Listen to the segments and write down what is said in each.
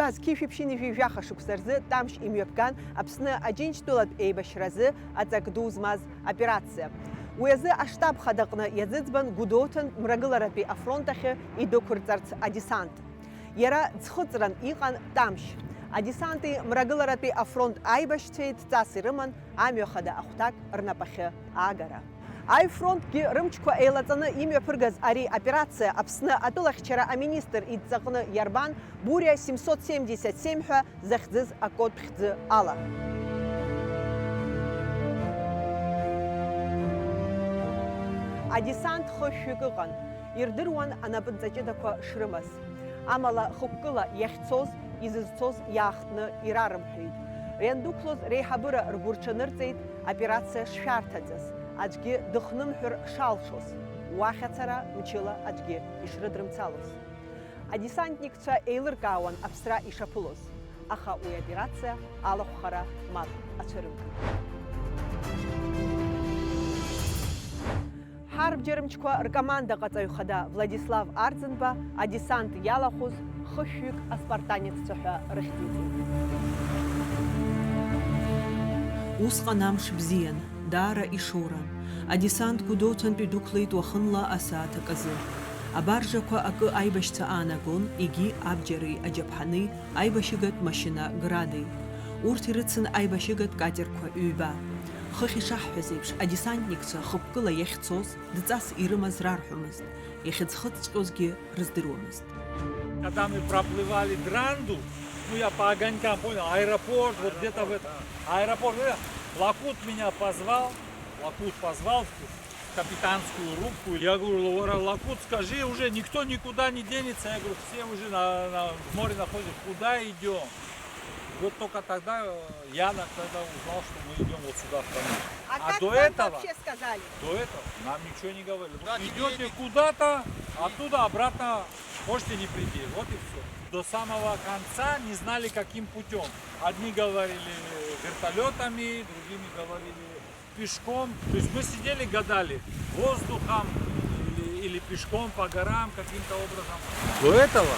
Иахьӡаз Q-122 шықәса рзы Тамшь имҩаԥган Аԥсны Аџьынџьтәылатә еибашьразы аҵак ду змаз операциа. Уи азы аштаб хадаҟны иаӡыӡбан Гәдоуҭантә мрагыларатәи афронт ахьы идәықәырҵарц адесант. Иара ӡхыҵран иҟан Тамшь. Адесанти мрагыларатәи афронт аибашьцәеи дҵас ирыман амҩахада ахәҭак рнапахьы аагара. Аифронтгьы рымчқәа еилаҵаны имҩаԥыргаз ари операциа Аԥсны атәылахьчара аминистр идҵаҟны иарбан Буря 777 ҳәа захьӡыз акод хьӡы ала. Адесант хышәҩык ыҟан, ирдыруан анапынҵаҷыдақәа шрымаз. Амала хықәкыла иахьцоз, изызцоз иаахтны ирарымҳәеит. Иандәықәлоз реиҳабыра ргәырҽанырҵеит операциа шшәарҭаӡаз, аӡәгьы дыхнымҳәыр шалшоз, уахь ацара мчыла аӡәгьы ишрыдрымцалоз. Адесантникцәа еилыркаауан аԥсра ишаԥылоз, аха уи аоперациа алахәхара мап ацәырымган. Ҳарбџьармчқәа ркоманда ҟаҵаҩхада Владислав Арӡынба адесант иалахәыз хышәҩык аспартанеццәа ҳәа рыхьӡиҵеит. Усҟан амш бзиан, даара ишоуран. Адесант Гәдоуҭантәи дәықәлеит уахынла асааҭ азы. Абаржақәа акы аибашьцәа аанагон, егьи абџьареи аџьаԥҳани аибашьыгатә машьына градеи. Урҭ ирыцын аибашьыгатә катерқәа ҩба. Хыхь ишаҳҳәаз еиԥш, адесантникцәа хықәкыла иахьцоз дҵас ирымаз рарҳәомызт, иахьыӡхыҵҵәҟьозгьы рыздыруамызт. Когда мы проплывали Дранду, ну я по огонькам понял, аэропорт, вот где-то в этом аэропорт, Лакут меня позвал в капитанскую рубку. Я говорю, Лакут, скажи, уже никто никуда не денется. Я говорю, все уже в море находятся, куда идем? Вот только тогда я тогда узнал, что мы идем вот сюда в Каму. А как до вам этого вообще сказали? До этого нам ничего не говорили. Идете куда-то, оттуда обратно можете не прийти. Вот и все. До самого конца не знали, каким путем. Одни говорили вертолетами, другими говорили пешком. То есть мы сидели, гадали, воздухом или пешком по горам каким-то образом. До этого,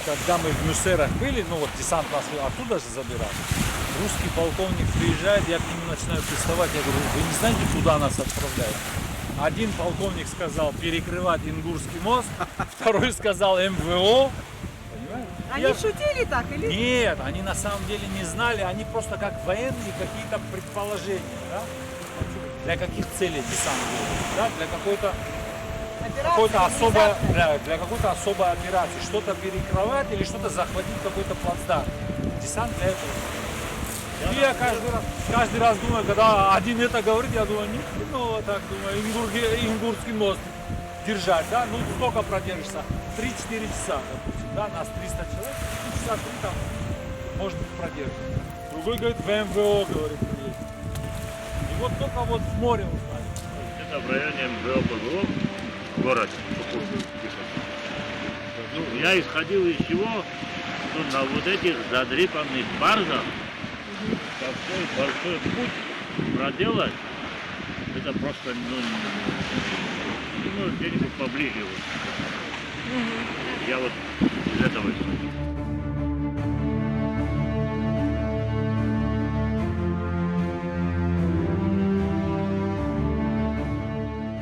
когда мы в Мюссерах были, ну вот десант нас оттуда же забирали. Русский полковник приезжает, я к нему начинаю приставать, я говорю, вы не знаете, куда нас отправляют? Один полковник сказал перекрывать Ингурский мост, второй сказал МВО. Они шутили так или? Нет, они на самом деле не знали, они просто как военные какие-то предположения, да? Для каких целей десант был, да? Для какой-то особой операции, что-то перекрывать или что-то захватить, какой-то плацдарм. Десант для этого. И я каждый раз думаю, когда один это говорит, я думаю, ну так думаю, Ингурский мост держать, да, ну сколько продержишься? 3-4 часа, допустим, да, нас 300 человек, часа 3 там, может быть, продержится. Другой говорит, в МВО, говорит, есть. И вот только вот в море узнали. Это в районе МВО ПВО, город. Ну, я исходил из чего, что на вот этих задрипанных баржах такой большой путь проделать, это просто, где-нибудь поближе. Вот. Я вот из этого исходил.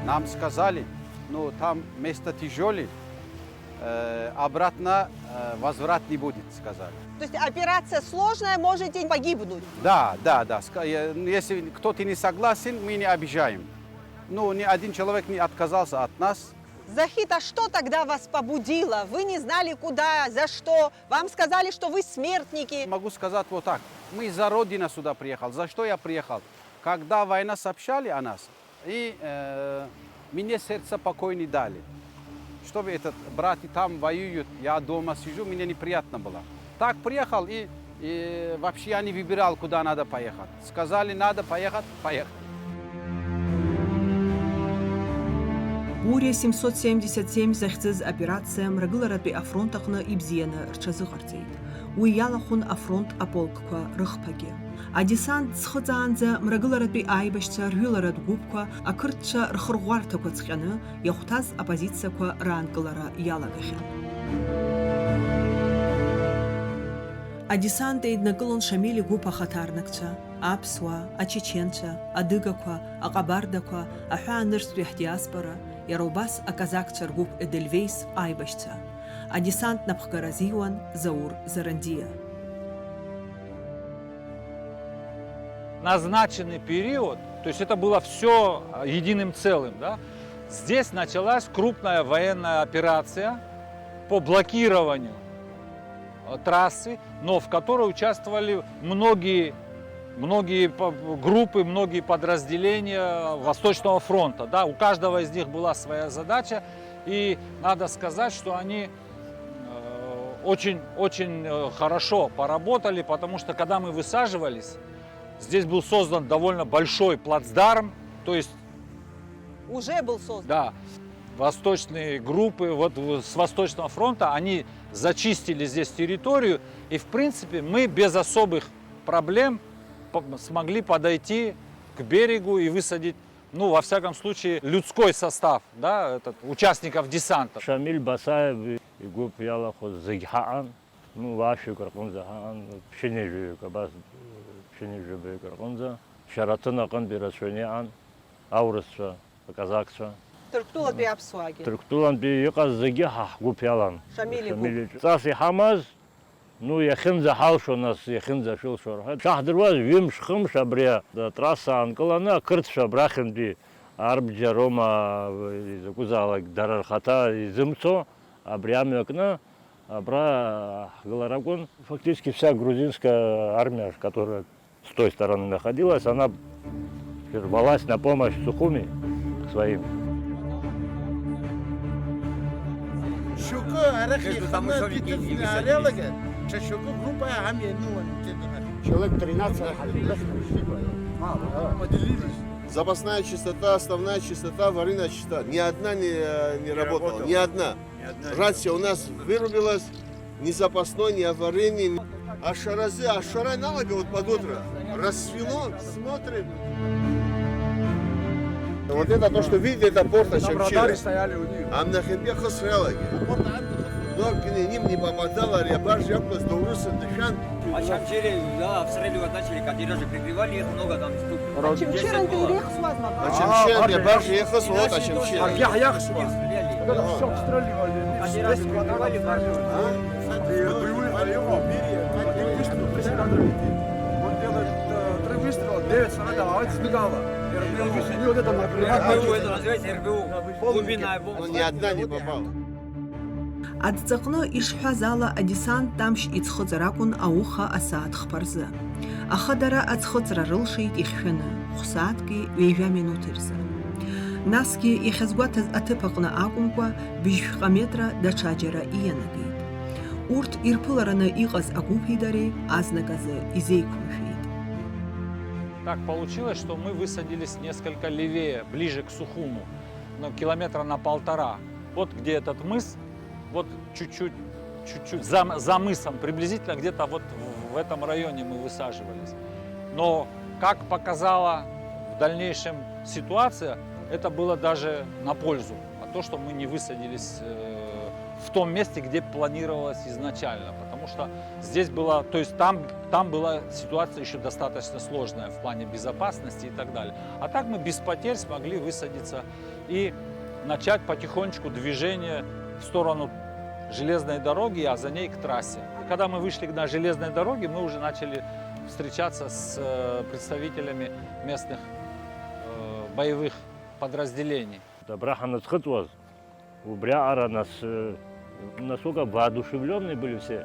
Нам сказали, ну там место тяжелое, обратно возврат не будет, сказали. То есть операция сложная, можете погибнуть? Да. Если кто-то не согласен, мы не обижаем. Ну, ни один человек не отказался от нас. Захит, а что тогда вас побудило? Вы не знали куда, за что? Вам сказали, что вы смертники. Могу сказать вот так. Мы за Родину сюда приехали. За что я приехал? Когда война сообщали о нас, и мне сердце покой не дали. Чтобы этот братья там воюют, я дома сижу, мне неприятно было. Так приехал и вообще я не выбирал, куда надо поехать. Сказали, надо поехать, поехали. Буря 777 захьӡыз операциа мрагыларатәи афронт аҟны ибзианы рҽазыҟарҵеит. Уи иалахәын афронт аполкқәа рыхԥагьы. Адесант ӡхыҵаанӡа мрагыларатәи аибашьцәа рҩыларатә гәыԥқәа ақырҭцәа рхырӷәӷәарҭақәа ҵҟьаны иахәҭаз апозициақәа раанкылара иалагахьан. Адесант еиднакылон Шамили гәыԥ ахаҭарнакцәа, аԥсуаа, ачеченцәа, адыгақәа, аҟабардақәа, аҳәаанырцәтәи ҳдиаспора, иара убас аказакцәа ргәыԥ Эдельвейс аибашьцәа. Адесант напхгара азиуан Заур Зарандиа. Назначенный период, то есть это было все единым целым, да? Здесь началась крупная военная операция по блокированию трассы, но в которой участвовали многие группы, многие подразделения Восточного фронта. Да? У каждого из них была своя задача, и надо сказать, что они очень хорошо поработали, потому что когда мы высаживались, здесь был создан довольно большой плацдарм, то есть Уже был создан. да, восточные группы вот с Восточного фронта, они зачистили здесь территорию, и в принципе мы без особых проблем смогли подойти к берегу и высадить, ну, во всяком случае, людской состав, да, участников десанта. Шамиль Басаев и Губ Ялахоз Зигхан, ну, ваши Каркунза, Пшенежи, Кабас, Пшенежи, Каркунза, Шаратына Канбирашвениан, Аурасша, Казакша. Түрктулат би аԥсуаагьы. Түрктулан би иҟаз зегьы ҳгәыԥ иалан. Шамили Ҵас иҳамаз, ну, иахьынӡаҳалшо нас, иахьынӡашәылшо рҳәеит. Шаҳдыруаз ҩымш, хымш абри атрасса аанкыланы ақырҭцәа абрахьынтәи Арбџьа, Рома, изакәызаалак дара рхаҭа изымцо, абри амҩакны абра ҳгылар акәын. Фактически вся грузинская армия, которая с той стороны находилась, она рвалась на помощь Сухуми к своим. Человек 13 поделились. Запасная частота, основная частота, аварийная частота. Ни одна не работала, ни одна. Рация у нас вырубилась, ни запасной, ни аварийный. А шарай налога вот под утро. Рассвело, смотрим. Вот это то, что видите, это порт Ачамчира. А на хембе хосрелаги. Но к ним не попадало, рябаш, яблос, доурусы, дышан. Ачамчире, да, обстреливать начали, кадиражи прикрывали, их много там штук. Ачамчиран бирих суазма. Ачамчира, рябаш, ехас, вот Ачамчира. Кадиражи прикрывали, Но ни одна не попала. Адҵаҟны ишҳәаз ала адесант амш иӡхыҵыр акәын ауха асааҭ хԥарзы. Аха дара аӡхыҵра рылшеит ихьшәаны, хә-сааҭки ҩеижәа минуҭ рзы. Насгьы иахьазгәаҭаз аҭыԥ аҟны акәымкәа быжьшәҟа метра даҽаџьара иианагеит. Урҭ ирԥылараны иҟаз агәыԥи дареи азныказы изеиқәымшәеит. Так получилось, что мы высадились несколько левее, ближе к Сухуму, километра на 1,5. Вот где этот мыс, вот чуть-чуть за мысом, приблизительно где-то вот в этом районе мы высаживались. Но, как показала в дальнейшем ситуация, это было даже на пользу. А то, что мы не высадились в том месте, где планировалось изначально. Потому что здесь было, то есть там была ситуация еще достаточно сложная в плане безопасности и так далее. А так мы без потерь смогли высадиться и начать потихонечку движение в сторону железной дороги, а за ней к трассе. Когда мы вышли на железной дороге, мы уже начали встречаться с представителями местных боевых подразделений. Насколько воодушевленные были все.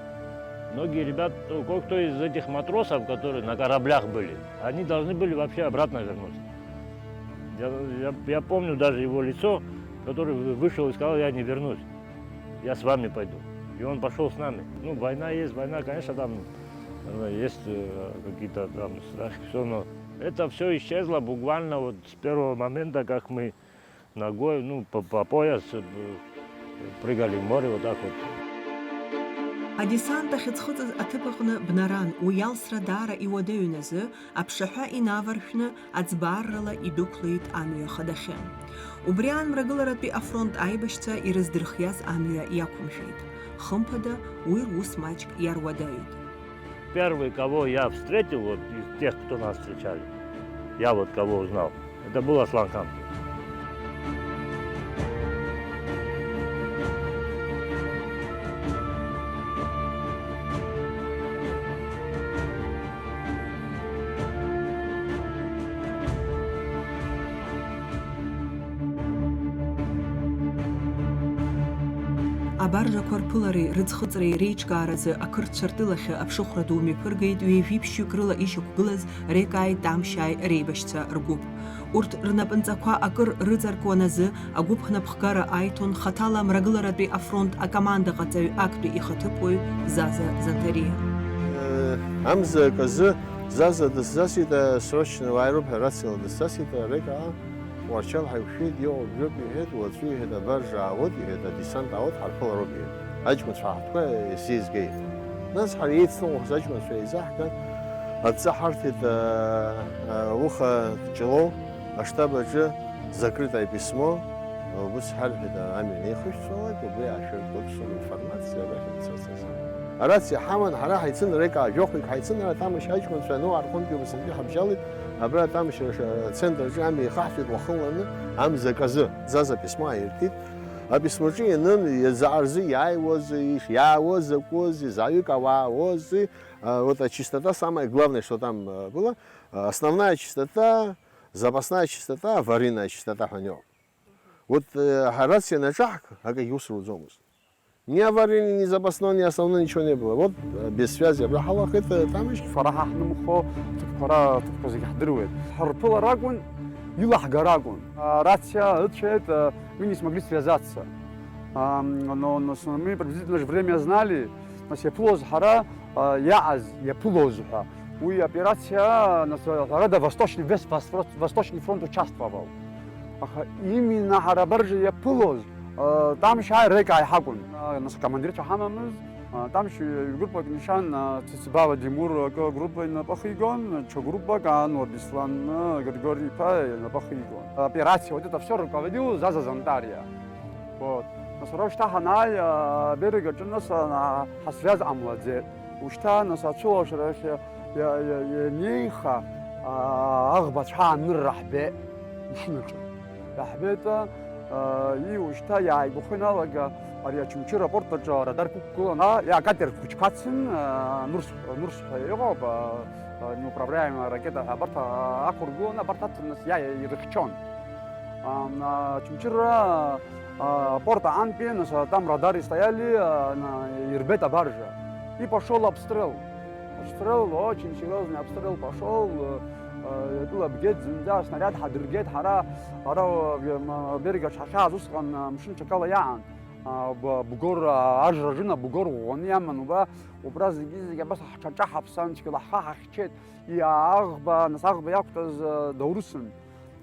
Многие ребята, кое-кто из этих матросов, которые на кораблях были, они должны были вообще обратно вернуться. Я помню даже его лицо, который вышел и сказал: я не вернусь, я с вами пойду. И он пошел с нами. Ну, война есть, война, конечно, там есть какие-то там страхи, все, но это все исчезло буквально вот с первого момента, как мы ногой, ну, по пояс прыгали в море вот так вот. Адесант ахьыӡхыҵыз аҭыԥ аҟны бнаран уи иалсра даара иуадаҩын азы аԥшаҳәа инаваршәны аӡбааррала идәықәлеит амҩа хадахьы. Убри аанмрагыларатәи афронт аибашьцәа ирыздырхиаз амҩа иақәымшәеит. Хымԥада уи рус маҷк иаруадаҩит. первый, кого я встретил, вот из тех, кто нас встречали, я вот кого узнал, это был Асланхан. Абаржа корпулари рыцхыцрей рейчгаразы акырчартылахы апшухра думи пыргейд уевипщу крыла ищук гылаз рекай тамшай рейбашца ргуб. Урт рнапынцаква акыр рыцаркуаназы агуб хнапхгара айтон хатала мрагылараби афронт а команда гацаю акту и хатыпой заза зантария. Амза казы заза дасасида срочно в аэропорт дасасида река. وارشال حيوشيد يوم جوبي هيد وتري هيدا برجع ودي هيدا ديسانت عود حرفل روبي أجمل شاحتوا سيز جاي ناس حريت ثوخ أجمل شيء زحكا هتزحرت هيدا وخا جلو أشتبه جا ذكرت أي بسمو وبس حال هيدا عمل يخش صوت وبيع عشان تقصر الفرماسيا باكي تساسا أراتي حمن حرا حيتسن ريكا جوخك حيتسن أنا تعمل شيء أجمل شيء نوع رقم بيو بسنجي حبجالي أبرا تعمل центр же ами хахфит вахланы ам заказы заза письма иртит а письмочи нын зарзы я воз закози заюкава вози вот чистота самое главное что там было основная чистота запасная чистота аварийная чистота ханё вот харасия начах ага юсру зомус ни аварийный, ни запасной, ни основной ничего не было. Вот без связи. Абрахалах это там еще. Фараха хнумхо, фара тупозик хдрувет. Харпула рагун, юлах гарагун. Рация, это мы не смогли связаться. Но мы приблизительно время знали, у нас яплоз хара, яаз, яплозуха. И операция на весь Восточный фронт участвовал. Именно харабаржи яплоз. Там шай река хакун. Наш командир Чахамамыз, там еще группа нишан Цицибава Димур группа на Пахигон, что группа Ган, Бислан, Григорий Пай на Пахигон. Операция вот это все руководил Заза Зантария. Вот. На Сорочта Ханай берега Джунас на Хасвяз Амладзе. Ушта на Сачула Шрахе я нейха Ахбачха Нрахбе. Шнука. Рахбета и ушта я бухина лага ария чумчи рапорта жа радар кукулана я катер кучкацин нурс его неуправляемая ракета абарта акургуна бартатнас я ирхчон на чумчира порта анпен там радары стояли на ирбета баржа и пошел обстрел очень серьезный обстрел пошел. يطلع بجد زندا снаряд حدرجت حرا берега шаша зусган мшин чакала яан бугор ажражина бугор гоньяман уба образ гизига бас чача хапсан чкала хахчет и агба насагба яктаз даурусын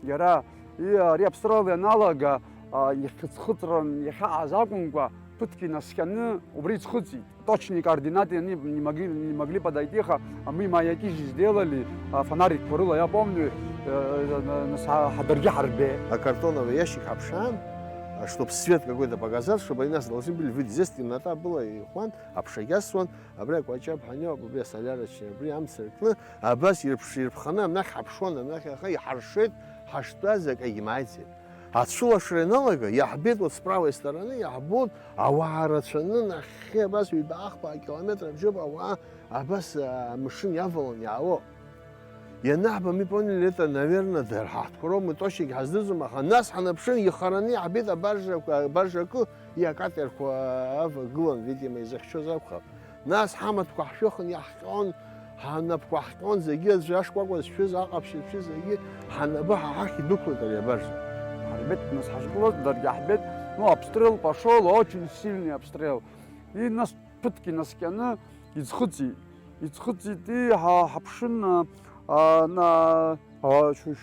яра и репстралы аналога ихцхутран яха азагунга пытки насканы убрить худзи. Точные координаты они не могли подойти, а мы маяки же сделали, фонарик порыло, я помню, на Хадырге Харбе. А картоновый ящик Апшан, чтобы свет какой-то показать, чтобы они нас должны были видеть. Здесь темнота была, и Хуан, Апшагясван, Абрек Вачаб, Ханё, Бубе Солярочный, Бриам Церквы, Абас Ерпширпхана, Нах Апшона, Нах Харшет, Хаштазак, Агимайти. Отсюда шириналага, я обед вот с правой стороны, я обод, а варацаны на хебас вибах по километрам джоба, а бас машин я волонял. Я нахба мы поняли это, наверное, дерхат. Кроме мы точно газдызума, а нас ханапшин ехарани обеда баржаку, я катер в глон, видимо, из-за что запхал. Нас хамат кахшохан яхтон, ханапкахтон загид, жашквагос, что закапши, что загид, ханабаха хахи дуклы дарья баржа. Бет нас хашглот, дарьяхбет, ну обстрел пошел, очень сильный обстрел. И нас пытки наскяны, изхудзи ты хапшин на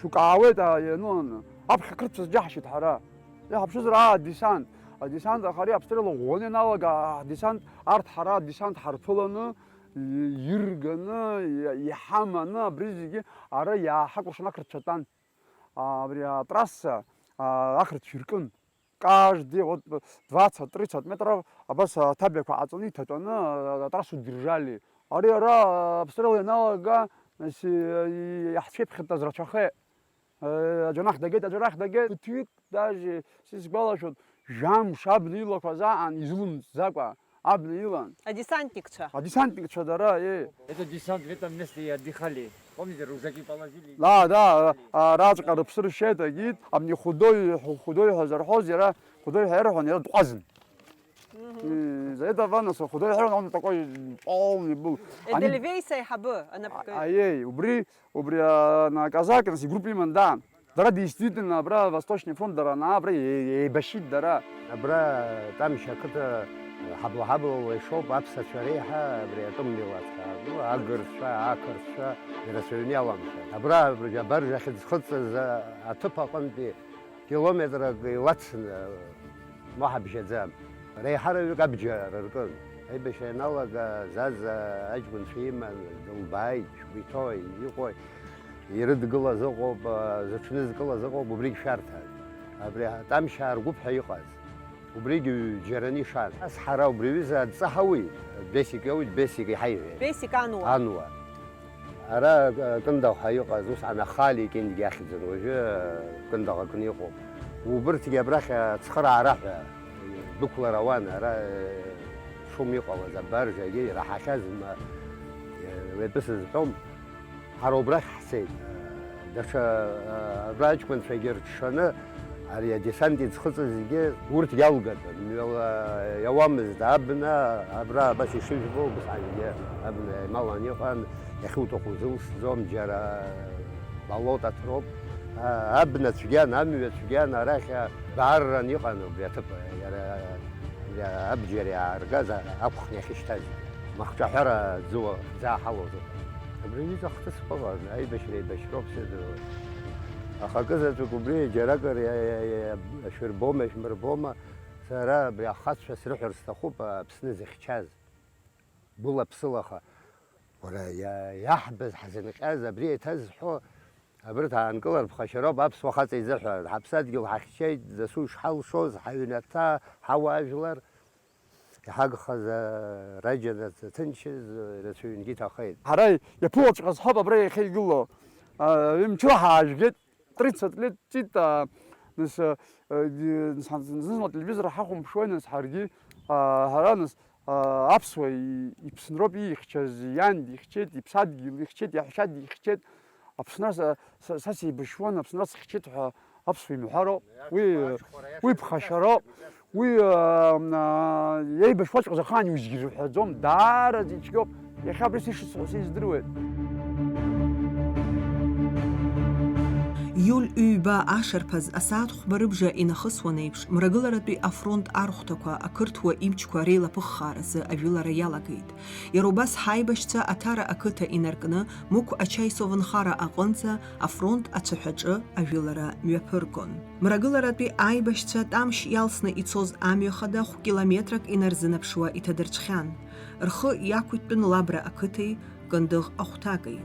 шукавета, ну абхакртс джахшит хара. Я хапшиз ра десант ахари обстрел гоне налага десант арт хара десант харфуланы юрганы яхаманы бризиги ара я хакушна крчатан. Трасса ахрт чиркун каждый вот 20-30 метров абас табек ацони татона трассу держали ара ԥсрала ианалага иаҳцәеиԥхьеит азрацәахеит. Аџьанах дагеит, ԥыҭҩык даже сизгәалашәоит, жәамш абна илақәа заан излымҵӡакәа абна илан. Адесантникцәа. Адесантникцәа дара, Это десант в этом месте и отдыхали. Помните, рюкзаки положили? Да, раҵәҟьа рыԥсы ршьеит, агит, абни худой ҳәа зарҳәоз иара, худой ҳәа ирҳәон, иара дҟәазын. За этого нас худой ҳәа он такой полный был. Эдельвейс аиҳабы анапкы. Убри наказаки нас группа иман да. Дара действительно абра Восточный фронт дара на абра ебашит дара. Абра там шакыта хабло ешоп апсацәа реиҳа абри атәым милаҭқәа, агырцәа, ақырҭцәа ирацәаҩныламшәа. Абра абаржә ахь зхыҵыз аҭыԥ аҟынтәи километрак илацны маҳабжьаӡам. Реиҳараҩык абџьар ркын. Аибашьра ианалага Заза аҷкәынцәа иман, дылбааит, шәгәиҭои, иҟои, ирыдгылаз ыҟоуп, зыҽнызкылаз ыҟоуп, убригь шәарҭан. Абри атамшьаа ргәыԥ ҳәа иҟаз. Убригь џьараны ишан. Ас ҳара убри аҩыза адҵаҳауеит, бесик иауит, бесик иҳаиҳәеит. Бесик ануа. Ануа. Ара кындау ҳәа иҟаз, ус анахали икенгьы ахьӡын, уажәы кындау акны иҟоуп. Убырҭгьы абрахь ацхыраара ҳәа дәықәлар ауан, ара шум иҟалаз абаржагьы ираҳахьаз ветәы сызҳәом, ҳара убрахь ҳцеит. Даҽа абра аҷкәынцәагьы рҽшаны ари адесант иӡхыҵыз зегьы урҭ иалгатәын, мҩала иауамызт абна, абра абас ишыжәбо убасҟангьы абна ималан иҟан, иахьуҭаху зылсӡом, џьара болот аҭроуп. Абна цәгьан, амҩа цәгьан, арахь баарран иҟан убри аҭыԥ, иара абџьар иааргаз ақәхны иахьышьҭаз, махҿаҳәара дзааҳалоз ыҟан. Абри аҩыза хҭыск ыҟан, аибашьра еибашьроуп сыдыруа. Аха акызаҵәык убри џьаракыр шәырбома, ишәмырбома, сара абри ахацәа срыҳәар сҭахуп Аԥсны зыхьчаз, былаԥсылаха. Уара иаҳбыз ҳзынҟьаз, абри еиҭазҳәо, абырҭ аанкылар ԥхашьароуп аԥсуа хаҵа изыҳәан. Ҳаԥсадгьыл ҳахьчеит, дасу ишҳалшоз, ҳаҩнаҭа, ҳауаажәлар, иҳагхаз раџьанаҭ ҭынчыз ирацәаҩнгьы иҭахеит. Ҳара иаԥылаҵәҟьаз ҳауп абра иахьеигыло. Мчыла ҳаажәгеит, 30 лет ҵит, зны ателевизор ҳахәымԥшуан ҳаргьы, ҳара аԥсуа иԥсынроуп иихьчаз, иан дихьчеит, иԥсадгьыл ихьчеит, иаҳәшьа дихьчеит. Аԥсра са сеибашьуан, Аԥсра схьчеит ҳәа аԥсуа имҳәароуп, уи ԥхашьароуп, уи иеибашьуаҵәҟьаз ахаан иузгьы рҳәаӡом, даараӡа ицәгьоуп. Иахьа абри сишыцҟоу сиздыруеит. Июль ҩба ашарԥаз асааҭ хәба рыбжа инахысуан еиԥш, мрагыларатәи афронт архәҭақәа ақырҭуа имчқәа реилаԥыххааразы ажәылара иалагеит. Иара убас ҳаибашьцәа Аҭара ақыҭа инаркны Мықә Ачаисов нхара аҟынӡа афронт ацәаҳәаҿы ажәылара мҩаԥыргон. Мрагыларатәи аибашьцәа тамшь иалсны ицоз амҩахада километрак инарзынаԥшуа иҭадырҽхьан. Рхы иақәиҭтәын Лабра ақыҭеи Кындыӷ ахәҭаки.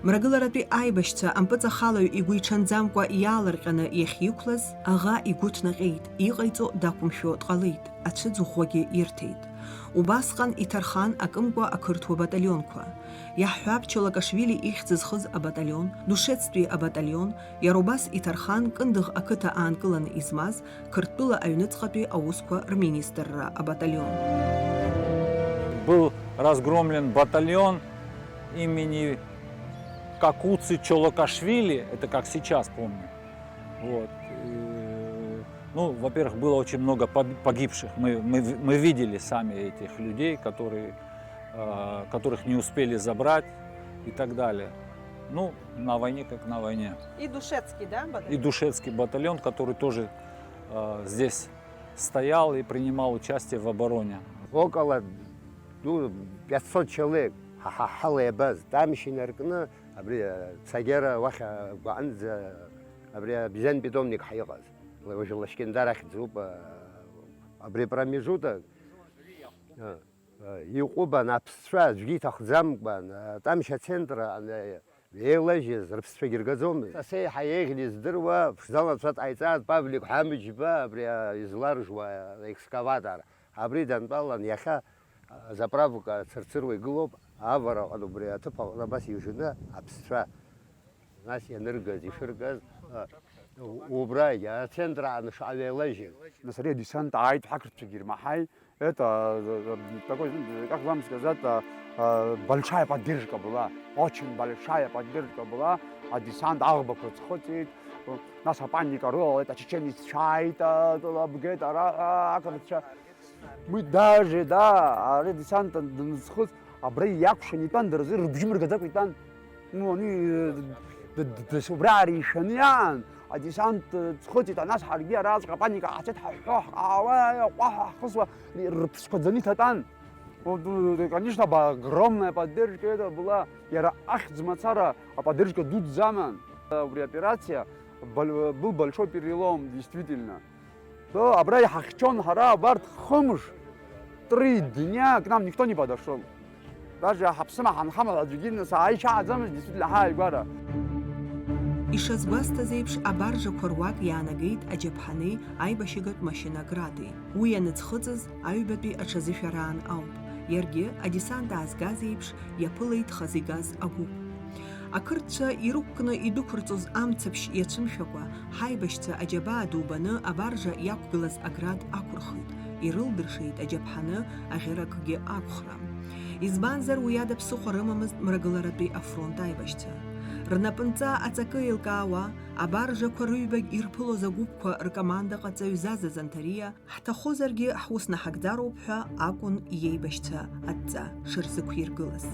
Мрагыларатәи аибашьцәа ампыҵахалаҩ игәы иҽанӡамкәа иаалырҟьаны иахьиқәлаз, аӷа игәы ҭнаҟьеит, иҟаиҵо дақәымшәо дҟалеит, ацәыӡ ӷәӷәагьы ирҭеит. Убасҟан иҭархан акымкәа ақырҭуа баталионқәа. Иаҳҳәап Чолакашвили ихьӡ зхыз абаталион, Душецтәи абаталион, иара убас иҭархан Кындыӷ ақыҭа аанкыланы измаз Қырҭтәыла аҩныҵҟатәи аусқәа рминистрра абаталион. Был разгромлен батальон имени Какуци Чолакашвили, это как сейчас помню. Вот. Ну, во-первых, было очень много погибших. Мы видели сами этих людей, которых не успели забрать и так далее. Ну, на войне как на войне. И Душецкий, да, батальон? И Душецкий батальон, который тоже здесь стоял и принимал участие в обороне. Около 500 человек ҳалебаз тамшь инаркны, абри цагера уахь гәаанӡа абри абзиан питомник ҳиҟаз. Уажәы Лашькендар ахьӡуп, абри промежуток иҟәыбан аԥсцәа аӡәгьы иҭахӡамкәан, тамшь ацентр еилажьыз рыԥсцәагьы ргаӡомызт. Аса еиҳа еиӷьны издыруа ԥшӡала-нцәа дҟаиҵааит Павлик Ҳамыџьба, абри изларжуа екскаватор. Абри дантәалан иахьа заправка цырцыруа игылоуп, авара ҟадубри аҭыԥаҟны абас иужны аԥсцәа нас ианыргаз, ишыргаз убра ацентр аанышаҩеилажьын. Насария десант ааит ҳақырҭцәагьы ирмаҳаи. Это такой, как вам сказать, большая поддержка была, очень большая поддержка была. А десант Албаку схватит, нас паника ролла, это чеченец чайта, мы даже, да, а десант схват, а брей якуша не тан, дразы рубжимр гадак тан, ну они десубрари шанян. А десант схватит, а нас харги раз, паника, а цет хусва, рпскодзанит тан. Конечно, огромная поддержка это была. Я ахзмацара, а поддержка Дудзаман. При операции был большой перелом, действительно. То Абрай Хахчон Хара Барт Хомуш 3 дня к нам никто не подошел. Даже Хапсама Ханхамал Аджигин Саайша Азам действительно Хайгара. Ишазгәасҭаз еиԥш абаржақәа руак иаанагеит аџьаԥҳани аибашьыгатә машьынаградеи. Уи ианыӡхыҵыз аҩбатәи аҽазышәараан ауп. Иаргьы адесант аазгаз еиԥш иаԥылеит хазигаз агәыԥ. Ақырҭцәа ирықәкны идәықәырҵоз амцаԥшь иацәымшәакәа, ҳаибашьцәа аџьабаа дубаны абаржа иақәгылаз аград ақәырхит. Ирылдыршеит аџьаԥҳаны аӷьыракгьы ақәхра. Избанзар уи ада ԥсыхәа рымамызт мрагыларатәи афронт аибашьцәа. Рнапынҵа аҵакы еилкаауа, абаржақәа рыҩбагь ирԥылоз агәыԥқәа ркомандаҟаҵаҩ Заза Занҭариа, ҳҭахозаргьы ҳус наҳагӡароуп ҳәа акәын иеибашьцәа адҵа шырзықәиргылаз.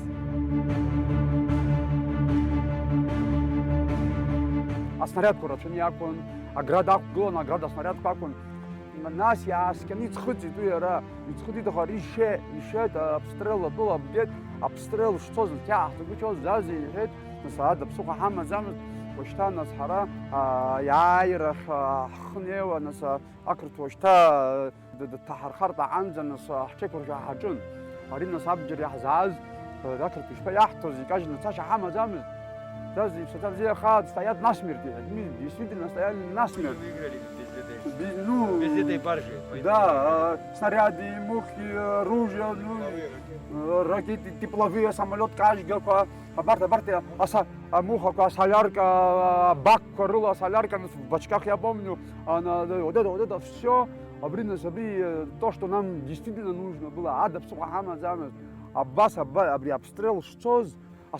Аснарядқәа рацәаны акәын, аград ақәгылон, аград аснарядқәа акәын. Нас иааскьаны иӡхыҵит уи иара, иӡхыҵит аха ари ишеит, аԥстрел атәыла бгеит, аԥстрел шцоз ҳҭагәычоз Зази иҳәеит. Нас ада ԥсыхәа ҳамаӡамызт, уажәшьҭа нас ҳара иааира ҳхнеиуа, нас ақырҭуа уажәшьҭа дҭаҳархартә аҟанӡа нас ҳҽеиқәыршәа ҳаҿын. Ари нас абџьар иаҳзааз ақырҭуа ишԥаиаҳҭоз, икажьны цашьа ҳамаӡамызт. Зази ԥсаҭа бзиа хаа стоят насмерть, действительно стояли насмерть. Без этой баржи. Да, снаряды, мухи, ружья, ракеты, тепловые, самолет, каждый, абарте, муха, солярка, бак, рыла, солярка, в бачках, я помню, вот это все, то, что нам действительно нужно было, адап, сухахама, замес, аббас, обстрел, что,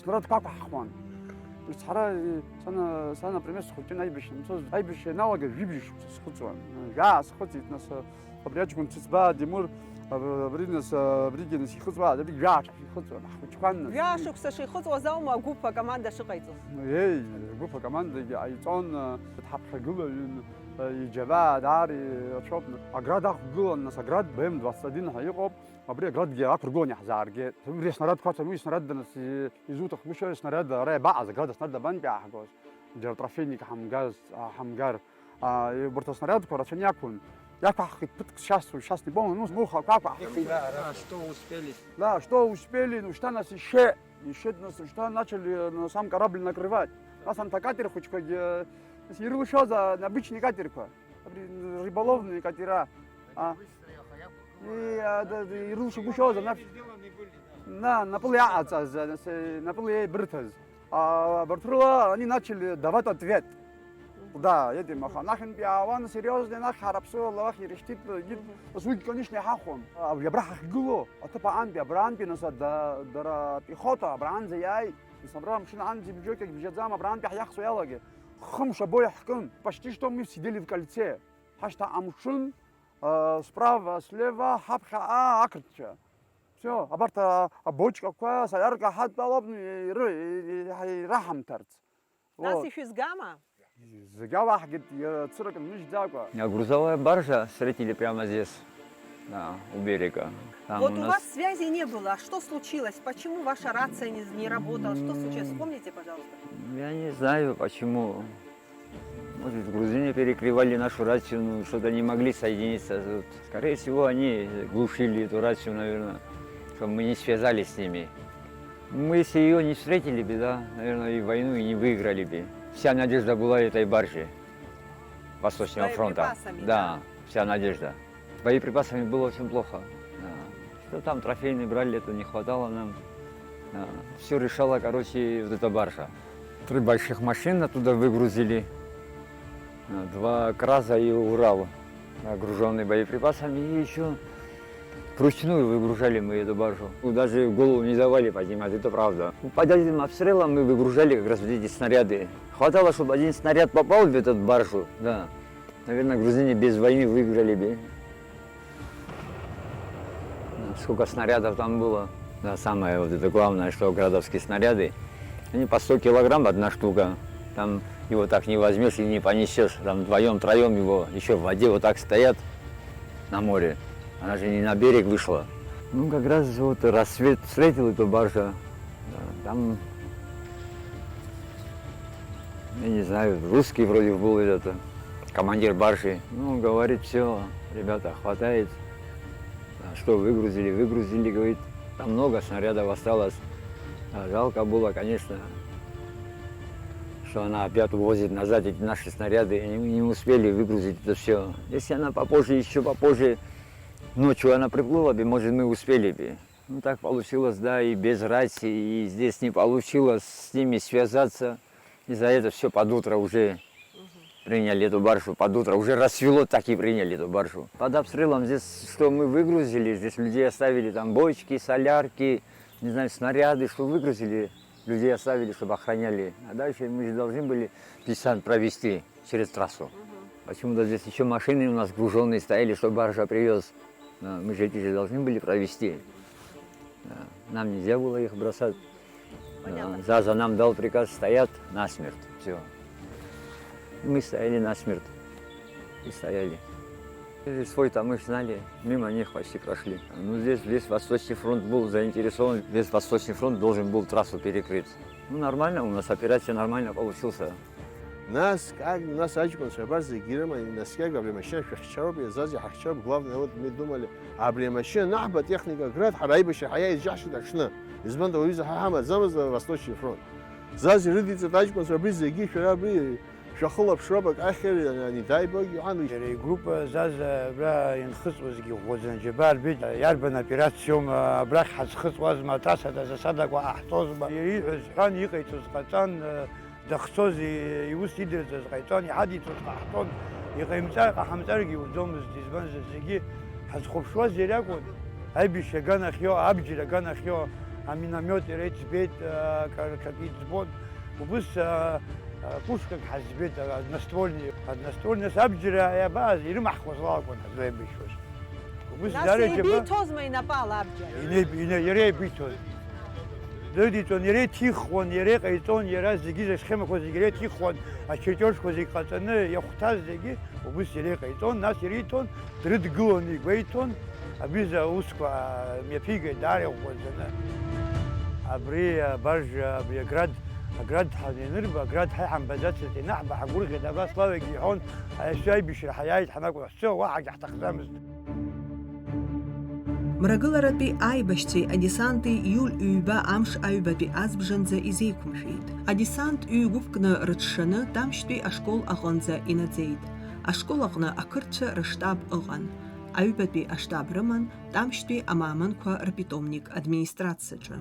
снаряд как ахван. Sana например, схватил айбище налага вибиш схватил. Я схватил нас обрядчиком цицба Димур бринас бригенс схватил, да я схватил. Хучкан. Я шукса шихватил заума группа команда шикайцус. Эй, группа команда айцон тхапхагулын иджаба дари шопна. Аграда гулон нас аград БМ-21 хайоп. Абри град ге акргон яхзарге. Абри снаряд каца ми снаряд нас изутах мушо снаряд рай бааз град снаряд бан бяхгос. Джер трафиник хамгар. Борта снаряд короче якун. Я как сейчас не помню, ну смуха как. Что успели? Да, что успели, ну что нас еще нас что начали на сам корабль накрывать. Нас там катер хоть как Ирлышо за обычный катер, рыболовные катера. И Ирлышо бушоза на поле бритаз. А Бартрула они начали давать ответ. Да, я думаю, нахен биаван серьезный нах харапсо лах и рештит суик конечно хахон. Я брах гуло, а то по анби бранби нас да пехота бранзе яй. Собрал машина анди бюджет как бюджет зама бранби яхсу ялаге. Хмша бой хкун. Почти что мы сидели в кольце. Хашта амшун справа, слева, хапха акрча. Все, абарта бочка какая, солярка хатта лобный рахам тарц. Нас еще из гамма. Грузовая баржа встретили прямо здесь, у берега. Там вот у вас связи не было. А что случилось? Почему ваша рация не работала? Что случилось? Вспомните, пожалуйста. Я не знаю, почему. Может, в грузине перекрывали нашу рацию, ну, что-то не могли соединиться. Скорее всего, они глушили эту рацию, наверное, чтобы мы не связались с ними. Мы, если ее не встретили бы, да, наверное, и войну и не выиграли бы. Вся надежда была этой баржи Восточного фронта. Да, вся надежда. С боеприпасами было очень плохо. Да. Что там трофейные брали, это не хватало нам. Все решала, короче, вот эта баржа. 3 больших машин оттуда выгрузили, 2 КРАЗа и Урал, груженные боеприпасами, и еще вручную выгружали мы эту баржу. Даже голову не давали поднимать, это правда. Под этим обстрелом мы выгружали как раз вот эти снаряды. Хватало, чтобы один снаряд попал в эту баржу, да. Наверное, грузины без войны выиграли бы. Сколько снарядов там было. Да, самое вот это главное, что градовские снаряды, они по 100 килограмм одна штука. Там его так не возьмешь и не понесешь. Там вдвоем-троем его еще в воде вот так стоят на море. Она же не на берег вышла. Ну, как раз вот рассвет встретил эту баржу. Да, там, я не знаю, русский вроде был этот командир баржи. Ну, говорит, все, ребята, хватает. Что выгрузили, говорит, там много снарядов осталось. Жалко было, конечно, что она опять увозит назад эти наши снаряды, и не успели выгрузить это все. Если она попозже, еще попозже, ночью она приплыла бы, может, мы успели бы. Ну, так получилось, да, и без рации, и здесь не получилось с ними связаться. И за это все под утро уже приняли эту баржу, под утро. Уже рассвело, так и приняли эту баржу. Под обстрелом здесь, что мы выгрузили, здесь людей оставили, там бочки, солярки, не знаю, снаряды, что выгрузили, людей оставили, чтобы охраняли. А дальше мы же должны были десант провести через трассу. Почему-то здесь еще машины у нас груженные стояли, что баржа привез. Мы же эти же должны были провести. Нам нельзя было их бросать. Заза нам дал приказ стоять насмерть. Все. Мы стояли насмерть. И стояли. Свой там мы знали, мимо них почти прошли. Ну, здесь весь Восточный фронт был заинтересован, весь Восточный фронт должен был трассу перекрыть. Ну, нормально, у нас операция нормально получился. Нас, как нас ачкон шабар загирма, нас как абремашин хчароб, зази хчароб, главное, вот мы думали, абремашин, нахба техника, град, харайбаши, хая из жаши дакшна. Из банда уиза хахама, замаз Восточный фронт. Зази рыдится тачкон шабар заги, шарабы, شخلب شربك آخر يعني دايبك يعني группа زاز برا ينخص وزجي وزن جبار بيت يربنا أوبراسيون برا حسخص وز متاس هذا صدق وأحتوز يريد حان يقيتوز قطان دخصوز يوس يدرس قطان يحدي توز قطان يقيمتار حمتارجي وزوم زديزبان زجي حسخب شو زيراكون هاي بيشجعنا خيو أبجي لجانا خيو عمينا ميوت ريت بيت كاكيد زبون وبس пушка حزبت одноствольный сабжира я баз يرمح خصلاكون زي بيشوش وبس داري بيتوز ما ينبال أبجر يري بيتوز دوديتون يري تيخون يري قيتون يري زيجي خيمة كوزي يري تيخون أشيتوش كوزي قاتنا يختار زيجي وبس يري قيتون ناس يريتون ترد جوني قيتون أبيزا وسكوا ميفيجي داري وزنا أبري برج أبري جراد أجراد حنينربا أجراد حيحن بزات نحبة حقول كده بس لا يجيحون الشاي بيشرح حياة حناكل حسوا واحد تحت خزامز Мрагыларатби айбашци адесанты юл үйба амш айбаби азбжанза изейкумшит. Адесант үйгувкна рытшаны тамшби ашкол ағанза инадзейд. Ашкол ағна акырча рыштаб ыған. Айбаби аштаб рыман тамшби амаман ква рапитомник администрацияджан.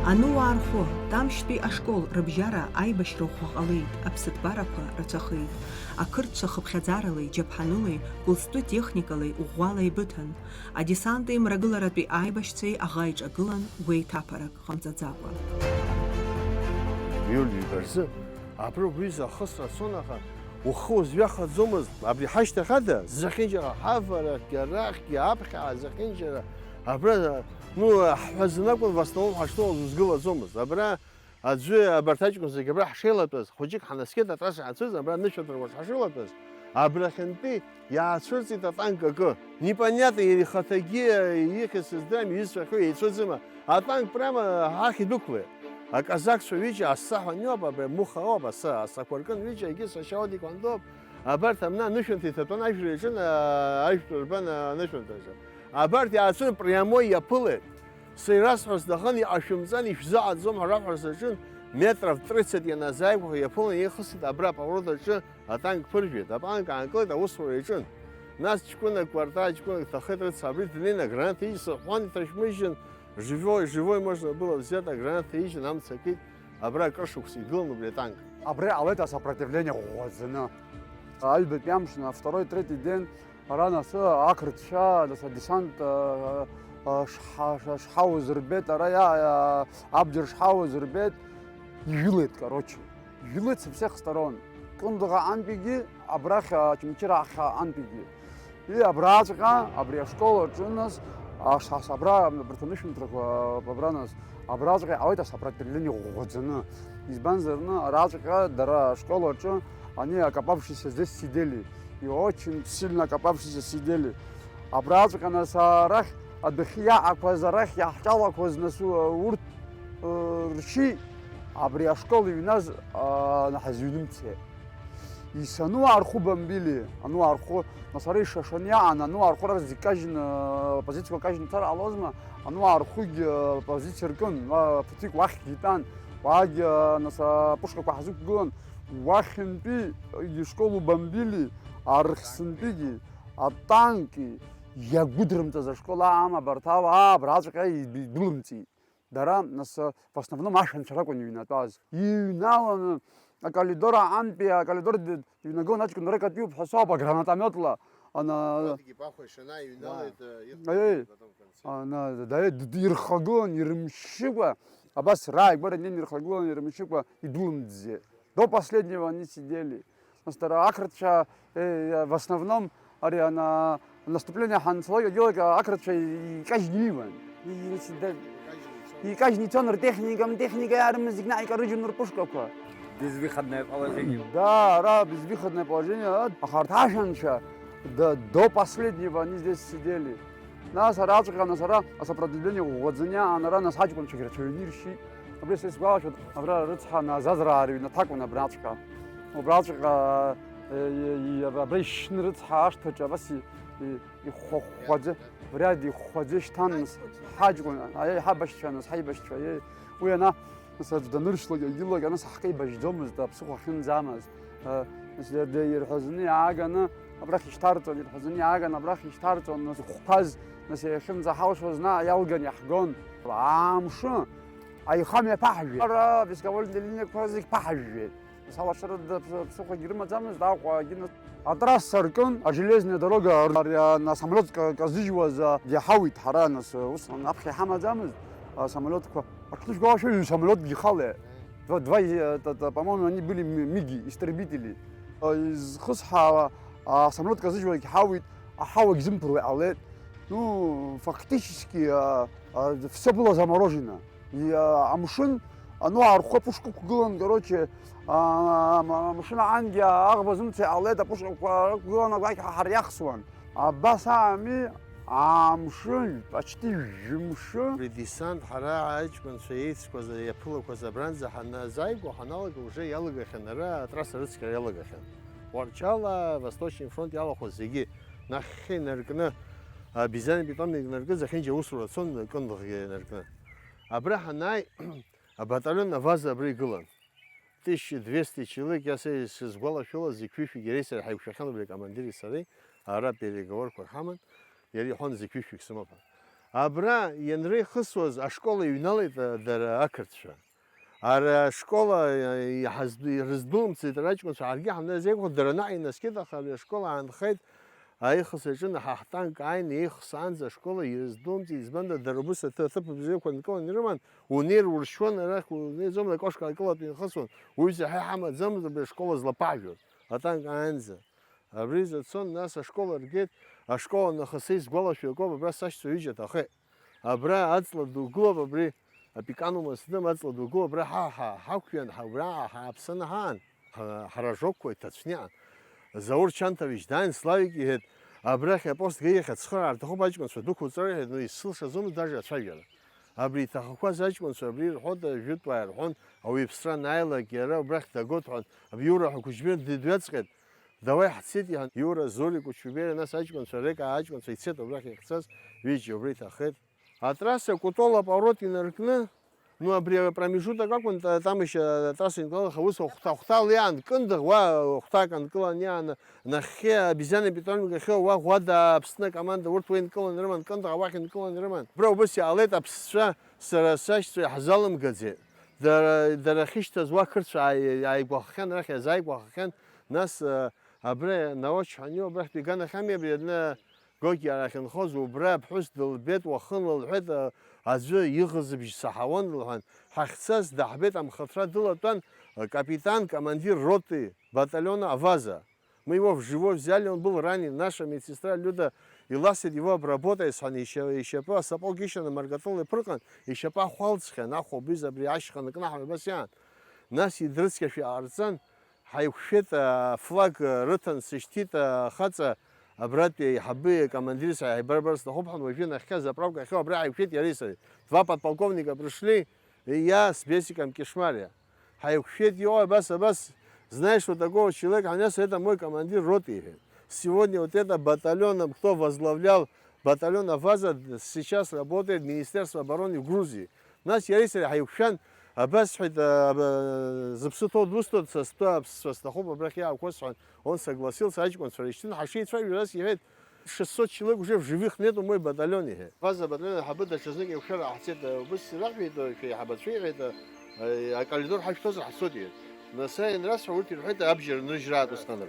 Ану архо, тамшби ашкол рыбжара айбаш рухвағалейд, апсат бараква рацахейд. Акырча хыпхязаралый, джапханулый, гулсту техникалый уғвалай бүтін. Адесанты мрагыларатби айбашцей ағайч агылан уэй тапарак хамзадзагва. Юлий барзы, абру виза хысра сонаха, уху звяха зомыз, абри хашта хада, захинжара хавара, герахки, абха, захинжара, абра, ну, хазынакон в основном хаштол згыла зомыз, абра, أجزء أبرتاجكم زي كبر حشيلة بس خجيك حنسكت أتراس عنصر أبرا نشوف تروش حشيلة بس أبرا خنتي يا أتشرتي تطانك كو непонятно или хатаги ехать с дами есть такое и что зима а танк прямо хахи дуквы а казак что видишь а сахва неба бре муха оба са сакоркан видишь иги сашаоди кондоп абар там на нишунти то найшрежен айштур бана нишунтажа абар я отсюда прямой я пылы Сейрас раздахани ашумзани фза зом харап харсачун метров 30 я назаев я полный ехал абра поворот а танк пыржит а танк анклет а усвоечун Нас ҷкәына квартал, ҷкәына ҭахеит рыца, абри днеины аграната иџьын, ҳәан иҭашәмыжьын, живой можно было взять, аграната иџьын, амца кит, абра акыр шықәса игылан убри атанк. Абри ҟалеит асопротивление ӷәӷәаӡаны. Аҩбатәи амш на второй, третий ден ара насы ақырҭшьа десант шҳауз рбеит, ара абџьар шҳауз рбеит, ижәылеит, короче. Ижәылеит со всех сторон. Кындыға антәигьы, абрахь Очамчыраҟа антәигьы. И абраҵәҟьа, абри ашкол аҿы нас, абра брҭанышәынҭрақәа абра нас, абраҵәҟьа иҟалеит асопротивление ӷәӷәаӡаны. Избанзар, араҵәҟьа дара ашкол аҿы они окопавшиеся здесь сидели. И очень сильно окопавшиеся сидели. Абраҵәҟьа нас арахь адәахьы иаҟақәаз, арахь иаҳҿалақәаз нас урҭ ршьи абри ашкол иҩназ ҳазҩнымцеит. Исану арху бамбили, ану арху, нас ара ишашаны иаан, ану арху ара зегь кажьны, позициақәа кажьны ҭар ҟалозма, ану архугьы позициа ркын, ԥыҭҩык уахьгьы итәан, уаагьы нас апушкақәа ҳзықәгылан, уахьынтәи ишкол убамбили, арыхсынтәигьы, атанки, иагәыдрымҵаз ашкол аама абарҭ абраҵәҟьа идәылымҵит. Дара нас в основном ашәанцәа ракәын иҩнатәаз. Иҩналаны акалидор аантәи акалидор иҩнагылан аҷкәын рык атиуп ҳәа соуп агранатометла. Ирхагылан, ирымшьыкәа, абас рааигәара инеин ирхагылан, ирымшьыкәа идәылымҵзеит. До последнего они сидели. Ақырҭцәа в основном наступление ҳанцалак агьлак ақырҭцәа икажьны иуан. Икажьны ицон ртехника иаарымыз зегь наикарыжьын рпушкақәа. Безвыходное положение. Да, ара безвыходное положение. Аха арҭ ашәанцәа до последнего они здесь сидели. Нас араҵәҟьа, нас ара асопротивление ӷәӷәаӡаны иаан, ара нас ҳаҷкәынцәагьы рацәаҩны иршьит. Абри сара исгәалашәоит, абра рыцҳа назазраа рыҩнаҭақәан абраҵәҟьа. Убраҵәҟьа абра ишьны рыцҳа ашҭаҿы абас ихәхәаӡа, вряд ихәхәаӡа ишьҭан нас ҳаҷкәын, ҳабашьцәа, нас ҳаибашьцәа. Уи ана даныршьлак агьылак нас ҳхеибашьӡомызт, аԥсыхәа ахьынӡамаз. Ирҳәазаны иааганы абрахь ишьҭарҵон, ирҳәазаны иааганы абрахь ишьҭарҵон, нас ихәқәаз, нас иахьынӡаҳалшоз иалган иаҳгон. Амшы аихамҩа ԥаҳжәеит. Ара висковольтные линиақәа зегь ԥаҳжәеит. Алашара ԥсыхәагьы рымаӡамызт, Аҟәагьы атрасса ркын, ажелезная дорога, самолет казыжьуаз иаҳауит ҳара, нас ус аԥхьа иҳамаӡамызт самолетқәа. Аҽны шәгәалашәоит, самолетгьы ихалеит. По-моему, они были миги, истребители. Изхысҳа самолет казыжьуагь иҳауит, аҳауагь зымԥыруа иҟалеит. Ну, фактически все было заморожено. И амшын, архәы апушкақәа гылан, короче, амшын аангьы аӷба зымца иҟалеит, апушкақәа рықәгылан, агәақь ҳариахсуан. Абас аами амшын, почти жәымшы. Десант ҳара аҷкәынцәа еицқәаз, иаԥылақәаз абранӡа ҳаназааигәа, ҳаналага уже иалагахьан, ара атрасса рыцқьара иалагахьан. Уарчала, Восточный фронт иалахәыз зегьы нахьхьы инаркны, Бизани питомник инаркыз, ахьынџьа аусура цон Кындыӷгьы инаркны. Абра ҳанааи, абаталион аваза абра игылан. 1200 человек, я сызгәалашәалаз зегь шәишәигьы иареи сареи ҳаиқәшәахьан убри акомандири сареи, ара переговорқәа ҳаман, иара иҳәон зегь шәишәигь сымоуп. Абра ианреихысуаз ашкола иҩналеит дара ақырҭцәа. Ара ашкола ирыздәылымҵит аҷкәынцәа, ҳаргьы ҳамназеиқәхеит, дара наҟ инаскьеит, аха ари ашкола аанхеит. Аихыс аҿы ҳаҳтанк ааины еихс аанӡа ашкола ирыздәылымҵит, избанда дара убыс аҭыԥ бзиақәа нкылан ирыман, унеир уршьуан арахь, унеиӡом акошка акылатәи инхысуан, уҩыза ҳа иҳамаӡамызт абри ашкола злаԥаажәоз, атанк аанӡа. Абри зацон, нас ашкола ргеит, ашкола нахыс сгәалашәо акоуп, абра сашьцәа ҩыџьа аҭахеит. Абра аҵла ду гылоуп, абри апиканума сным аҵла ду гылоуп, абра ҳақәҩан, абра ҳааԥсаны ҳаан, ҳаражокқәа иҭацәниаан. Заур Чантович дааин, Славик иҳәеит, абрахь апостга ииахьа ацхыраара рҭахуп аҷкәынцәа дуқәуҵар иҳәеит, но исылшаӡомызт даже ацәажәара. Абри иҭахақәаз аҷкәынцәа абри ирҳәоит, ажәытәаа ирҳәон, ауаҩԥсра анааилак иара убрахь дагот ҳәан, Иура ҳәа Кәыҷбер дҩаҵҟьеит, давай ҳцеит иҳәан, Иура, Золи, Кәыҷбер, нас аҷкәынцәа река аҷкәынцәа ицеит абрахь иахьцаз, ҩыџьа убра иҭахеит. Атрасса Кутола аповорот инаркны, Ну, а промежуток как он, там еще трасса Николаева Хавуса, Ухталиан, Кындах, Ухтакан, Каланян, Нахе, обезьяны питомника, Хева, Вада, Псна команда, Уртвейн Калан Роман, Кандах, Авахин Калан Роман. Пробуйте, Алет, Псша, Сарасачство, Хазалом Гадзе. Дарахишта Звакарц, Айбаххан, Рахя, Зайбаххан, нас Абре, Наоч, Ханю, Брах, Пигана Хами, Бедна, Гоки, Арахин Хозу, Браб, Хус, Делбет, Вахан, Лхета, Азу, Юхаз, Сахаван, Лхан, Хахцас, Дахбет, Амхатра, Дулатан, капитан, командир роты батальона Аваза. Мы его в живой взяли, он был ранен. Наша медсестра Люда Иласид его обработает, еще по сапогища на Маргатолы Прыкан, еще по Хуалцха, нахуй без обрящика на Кнаху Басян. Нас и дрыцкаши арцан, хайвшет флаг рытан сыштита хаца, братья Хабы, командир Айбарбарс, Хопхан, Вайфин, Ахка, заправка, Ахка, братья Хайвшет Яриса. Два подполковника пришли, и я с Бесиком Кишмария. Хайвшет его, бас, знаешь, вот такого человека, это мой командир роты. Сегодня вот это батальоном, кто возглавлял батальон Аваза, сейчас работает Министерство обороны в Грузии. Нас Яриса Хайвшан, он согласился, он 600 человек уже в живых нету в моем батальоне. Аваза батальон Хабыда Чезники в Шара Ахсет, быс Рахмит, Хабатши, это Калидор Хачтоза Хасоди. Нас раз ولكن حتى أبجر نجرات استنرا.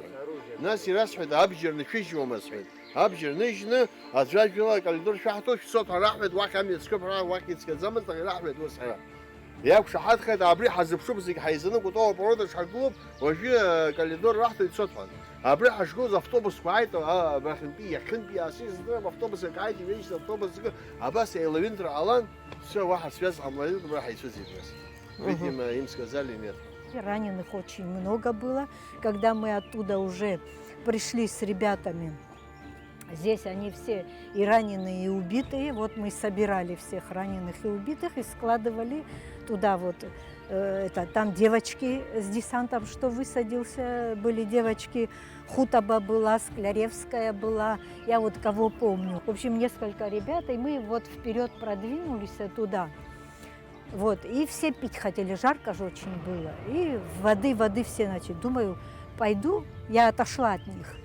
ناس راس حتى أبجر نفيش ومسحين. أبجر نجنا أزواج بلا كالدور شحطوش صوت رحمة واحد يتسكب واحد يتسكب زمن تغير رحمة وسحرة. ياك شحات خد عبري حزب شو بس حيزنه وطوع برودة شحقوب وفي كالدور راحت يتصطفن. عبري حشقوز أفطوبس قاعد باخن بيه خن بيه أسيس ده أفطوبس قاعد يعيش أفطوبس عباس إلوينتر علان все واحد связь амлаид راح يسوي بس. Видимо, им сказали нет. Раненых очень много было. Когда мы оттуда уже пришли с ребятами, здесь они все и раненые, и убитые. Вот мы собирали всех раненых и убитых и складывали туда вот. Там девочки с десантом, что высадился, были девочки. Хутаба была, Скляревская была. Я вот кого помню. В общем, несколько ребят, и мы вот вперед продвинулись туда. Вот, и все пить хотели, жарко же очень было. И воды все начали. Думаю, пойду, я отошла от них.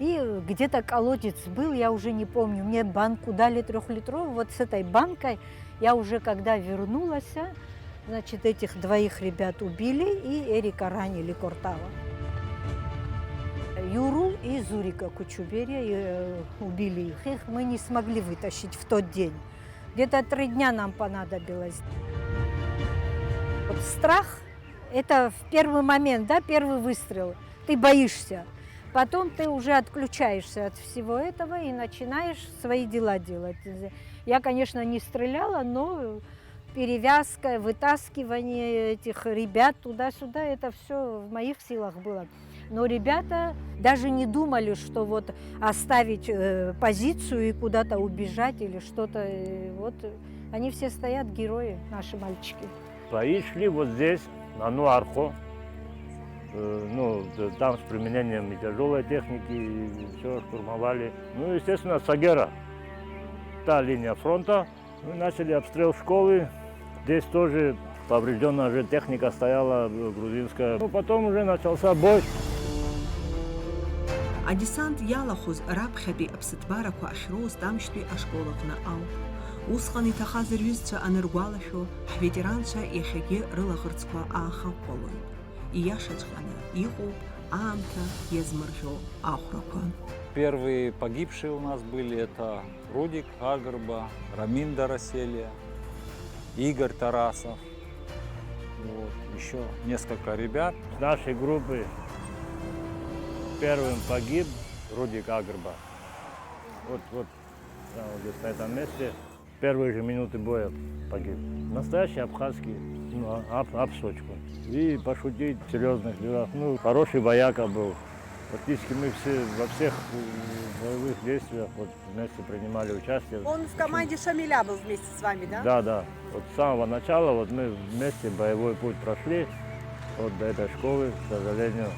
И где-то колодец был, я уже не помню. Мне банку дали 3-литровую. Вот с этой банкой я уже, когда вернулась, значит, этих двоих ребят убили и Эрика ранили, Кортава. Юру и Зурика Кучуберия убили их. Их мы не смогли вытащить в тот день. Где-то 3 дня нам понадобилось. Вот страх – это в первый момент, да, первый выстрел. Ты боишься. Потом ты уже отключаешься от всего этого и начинаешь свои дела делать. Я, конечно, не стреляла, но перевязка, вытаскивание этих ребят туда-сюда – это все в моих силах было. Но ребята даже не думали, что вот оставить позицию и куда-то убежать или что-то. Вот они все стоят, герои, наши мальчики. Бои шли вот здесь, на Нуархо, там с применением и тяжелой техники, и все штурмовали. Ну, естественно, Сагера, та линия фронта. Мы начали обстрел школы. Здесь тоже поврежденная же техника стояла грузинская. Ну, потом уже начался бой. А десант ялахуз рабхаби абсатбараку ашроз дамштуи ашколахна ау. Усхан итахазер юзца анергуалашо ветеранца яхеге рылахырцква аха колой. И яшачхана иху амта езмаржо ахракан. Первые погибшие у нас были это Рудик Агарба, Рамин Дороселия, Игорь Тарасов. Вот, еще несколько ребят. С нашей группы первым погиб Рудик Агарба. Вот здесь на этом месте. Первые же минуты боя погиб. Настоящий абхазский, абсочку. И пошутить в серьезных делах. Хороший вояка был. Практически мы все во всех боевых действиях вместе принимали участие. Он в команде Шамиля был вместе с вами, да? Да. Вот с самого начала мы вместе боевой путь прошли до этой школы, к сожалению.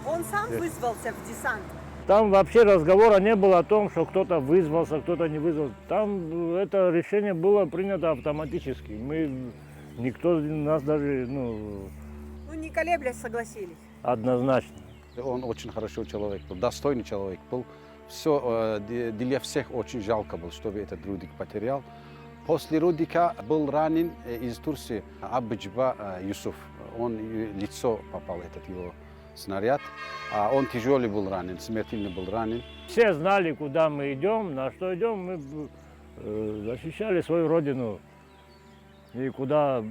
Он сам вызвался в десант? Там вообще разговора не было о том, что кто-то вызвался, кто-то не вызвался. Там это решение было принято автоматически. Мы Никто нас даже, ну, не колеблясь, согласились. однозначно. Он очень хороший человек был, достойный человек был. Все для всех очень жалко было, чтобы этот Рудик потерял. После Рудика был ранен из Турции Абджба Юсуф. Он лицо попал, этот его снаряд. Он тяжелый был ранен, смертельно был ранен. Все знали, куда мы идем, на что идем. Мы защищали свою родину. И куда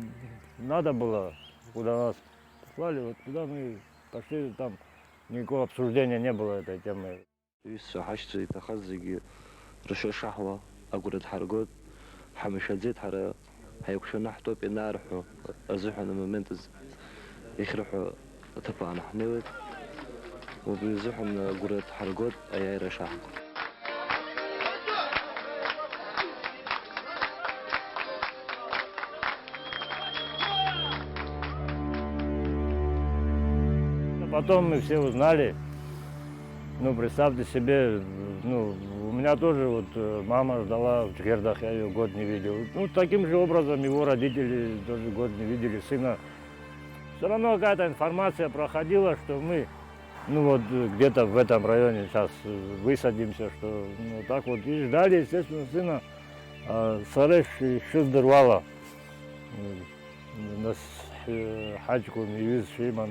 надо было, куда нас послали, вот туда мы пошли, там никакого обсуждения не было этой темы. حمشات زيت حرا هيكشنا حطوا بينا رحوا أزحوا الممنتز يخرحوا طبعا حنوت وبيزحوا من قرة حرقات أي رشاح. Потом мы все узнали, ну представьте себе, ну у меня тоже вот мама ждала в Чгердах, я ее год не видел. Ну таким же образом его родители тоже год не видели сына. Все равно какая-то информация проходила, что мы, ну вот где-то в этом районе сейчас высадимся, что ну, так вот и ждали, естественно, сына. Сареш Шиздервала нас حاجكم يوز شيء من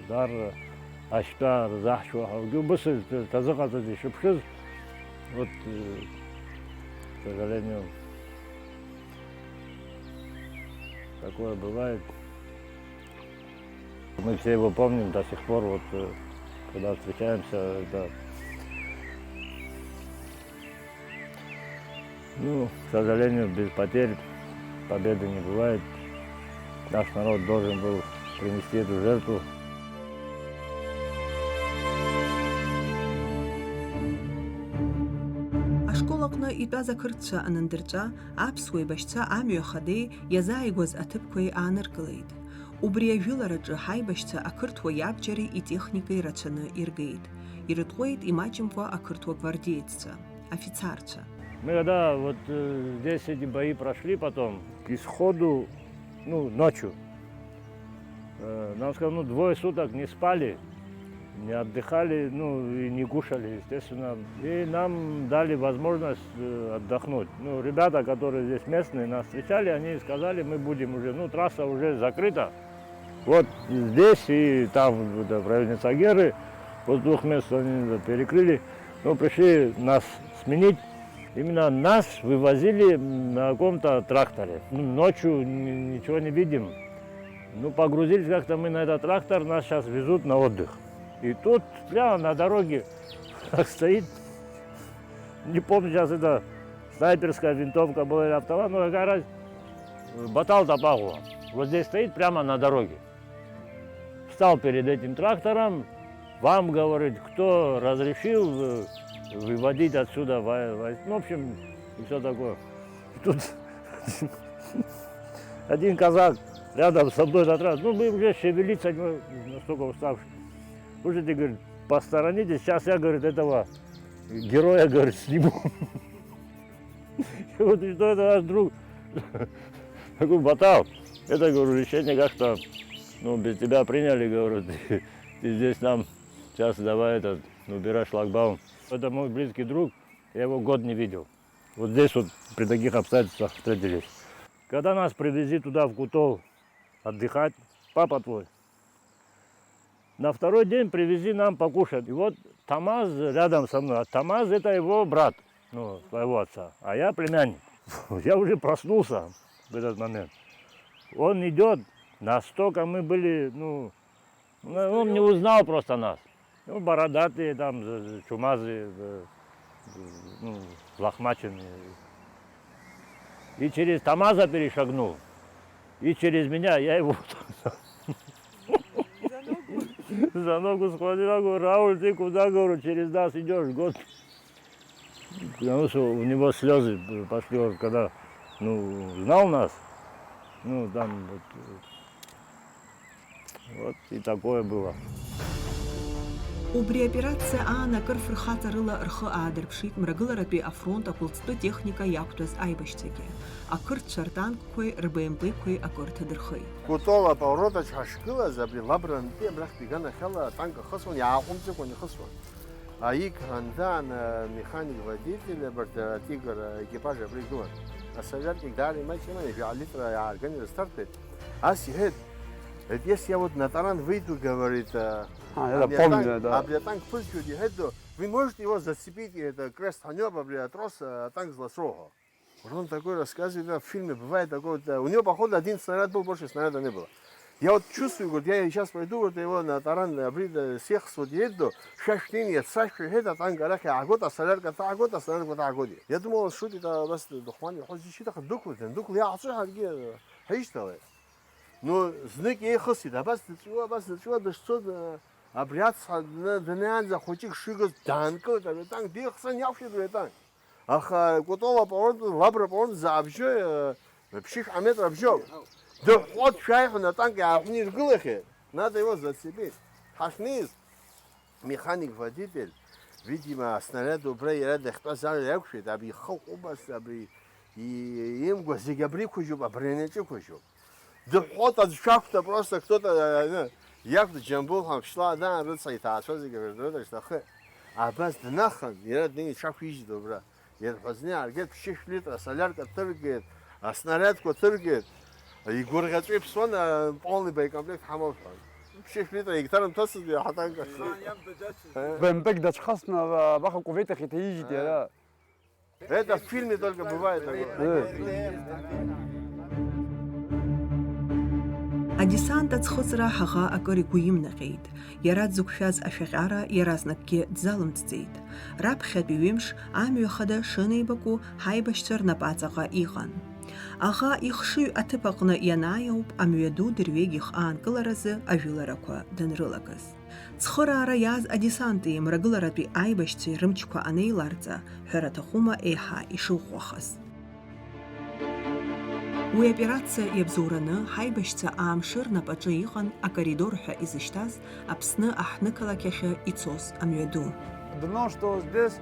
دار أشتار زح شو هاو بس تزقط دي شبشز вот к сожалению такое бывает. Мы все его помним до сих пор, вот когда встречаемся, это ну, к сожалению, без потерь победы не бывает. Наш народ должен был принести эту жертву. Ашколаҟны итәаз анындырҵәа, аԥсуа еибашьцәа амҩахадеи иазааигәаз аҭыԥқәеи ааныркылеит. Убри ажәылараҿы ҳаибашьцәа ақырҭуа иабџьареи итехникеи рацәаны иргеит. Ирытҟәеит имаҷымкәа ақырҭуа гвардееццәа, офицарцәа. Мы когда вот здесь эти бои прошли потом, к исходу, ну, ночью, нам сказали, ну, 2 суток не спали, не отдыхали, ну, и не кушали, естественно. И нам дали возможность отдохнуть. Ну, ребята, которые здесь местные, нас встречали, они сказали, мы будем уже, ну, трасса уже закрыта. Вот здесь и там, в районе Сагеры, вот 2 мест они перекрыли. Ну, пришли нас сменить. Именно нас вывозили на каком-то тракторе. Ночью ничего не видим. Ну, погрузились как-то мы на этот трактор, нас сейчас везут на отдых. И тут прямо на дороге стоит, не помню сейчас, это снайперская винтовка была или автомат, но какая раз Батал Тапагова. Вот здесь стоит прямо на дороге. Встал перед этим трактором, вам, говорит, кто разрешил выводить отсюда войска. Ну, в общем, и все такое. И тут один казак рядом со мной на трассе, ну, мы уже шевелиться, настолько уставшие. Слушайте, говорит, посторонитесь, сейчас я, говорит, этого героя, говорит, сниму. И вот что это наш друг. Я говорю, Батал, это, говорю, решение как-то, ну, без тебя приняли, говорю, ты здесь нам сейчас давай этот, убирай шлагбаум. Это мой близкий друг, я его год не видел. Вот здесь вот при таких обстоятельствах встретились. Когда нас привезли туда, в Кутол, отдыхать, папа твой, на 2-й день привезли нам покушать. И вот Тамаз рядом со мной. А Тамаз это его брат, ну, своего отца, а я племянник. Я уже проснулся в этот момент. Он идет, настолько мы были, ну, он не узнал просто нас. Ну, бородатые, там, чумазые, ну, лохмаченные. И через Тамаза перешагнул, и через меня я его за ногу схватил, говорю, Рауль, ты куда, говорю, через нас идешь, год. Потому что у него слезы пошли, когда, ну, знал нас, ну, там, вот и такое было. Убри операция Ана кырфыр хатарыла рхы адырпшит мрагыларапи афронт акулцты техника яктуаз айбашцеге. Акырт шартан кой РБМП кой акырт дырхы. Кутола поворота чашкыла забри лабран тем рах бегана хала танка хасван я ахумцы кони хасван. А их хандан механик водитель барт тигр экипажа пригон. А советник дали мачемани фиалитра я организовал старты. А сихет если я вот на таран выйду, говорит, я помню, да. А танк пыльчуди, вы можете его зацепить, это крест ханёба, трос, танк злосрого. Вот он такой рассказывает, в фильме бывает такое, у него, походу, один снаряд был, больше снаряда не было. Я вот чувствую, говорит, я сейчас пойду, вот его на таран, всех судьеду, шашлине, сашки, это танк, агота, солярка, агота, солярка, агоди. Я думал, что это бас духмани, хоть щита духлый, я отсюда, где хаишталы. Но знак я хасид, а бас ничего, да что обряд днянь захотик шигас танка, танк дехсан явший танк. Ах, готова поворот, лабра поворот за обжой, пших амет обжой. Да вот шайх на танке, а не жглыхи, надо его зацепить. Хашниз, механик водитель, видимо, снаряд убрей, рядом кто взял легче, да би хал обас, да би и им госигабри кujub, а бренечек кujub. Да вот от шахта просто кто-то, як-то джамбул хам шла, да, рыцайта, что за говорит, что хэ. А бас днахан, я деньги шаху ищет, добра. Я поздняя, говорит, 6 литров, солярка тыргает, а снарядку тыргает. И горгачей псона полный боекомплект хамов. 6 литров, и гитаром тосит, я хатанка. Бэмбек дачхасна, баха кувейта хитаижит, я. Это в фильме только бывает такое. Адисант ацхозра хага акори гуимнагид. Ярад зукшаз ашагара яразнакки дзалымцзейд. Раб хабивимш амюхада шынейбаку хайбаштар напацага иган. Ага ихши атыпакны янайауп амюяду дырвегих аанкыларазы ажулараква дынрылагыз. Цхырара яз адисанты мрагыларапи айбашти рымчква анейларца хыратахума эха ишухвахас. Уи операция ябзураны хайбашца аамшыр напаҿы иҟан акоридорҳәа изышьҭаз Аԥсны аҳнықалақь ицоз амҩаду. Одно, что здесь,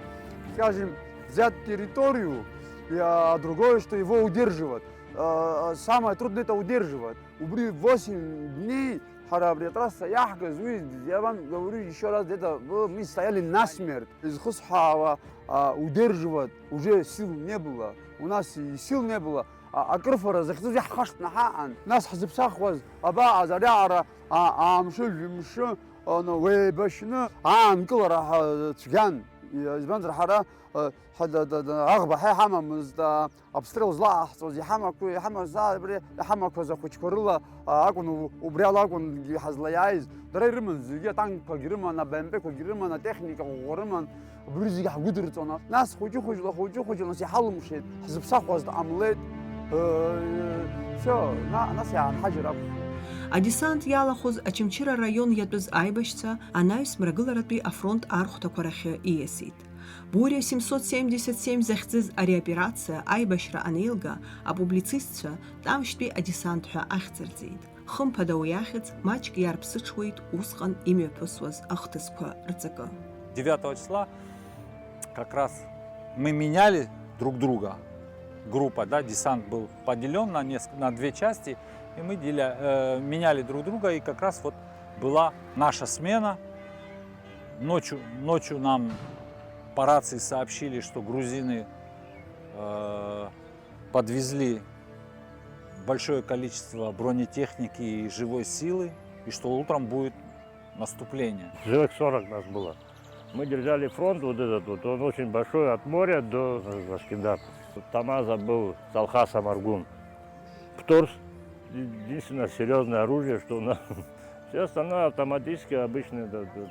скажем, взять территорию, а другое, что его удерживать. Самое трудное это удерживать. Убри 8 дней, трасса яхгаз, я вам говорю еще раз, это мы стояли насмерть. Из Хусхава удерживать уже сил не было. У нас и сил не было. أكرفر زخزوج حشنا حقا ناس حزب ساخوز أبا زريعة عامشل مش أنا وبشنا عام كل راح تجان يزبان رحرة حد أغبى هاي حما مزدا أبسترل زلا أحسوز حما كوي حما زابري حما كوزا كوتشكورلا أكون وبريال أكون حزلايز دري رمن زيجي تانك كجرمنا بمبك كجرمنا تكنيك وغرمنا بريزي قدرت أنا ناس خوجو ناس يحلم مشيت حزب ساخوز عملت все, нас я حجر. Адисант ялахоз Ачимчира район ятуз айбашца, анаис мрагыларатби афронт архутакварахе иесит. Буря 777 захцыз ареоперация айбашра анейлга, а публицистца тамшби адисант хэ ахцерзид. Хым падауяхец мачк ярпсычуит усхан имя пусваз ахтысква рцака. 9 числа как раз мы меняли друг друга. Группа, да, десант был поделен на две части, и мы меняли друг друга, и как раз вот была наша смена. Ночью нам по рации сообщили, что грузины подвезли большое количество бронетехники и живой силы, и что утром будет наступление. Человек 40 нас было. Мы держали фронт вот этот вот, он очень большой, от моря до Башкирдата. Тамаза был Салхас Амаргун. Пторс, единственное серьезное оружие, что у нас. Все остальное автоматически обычно.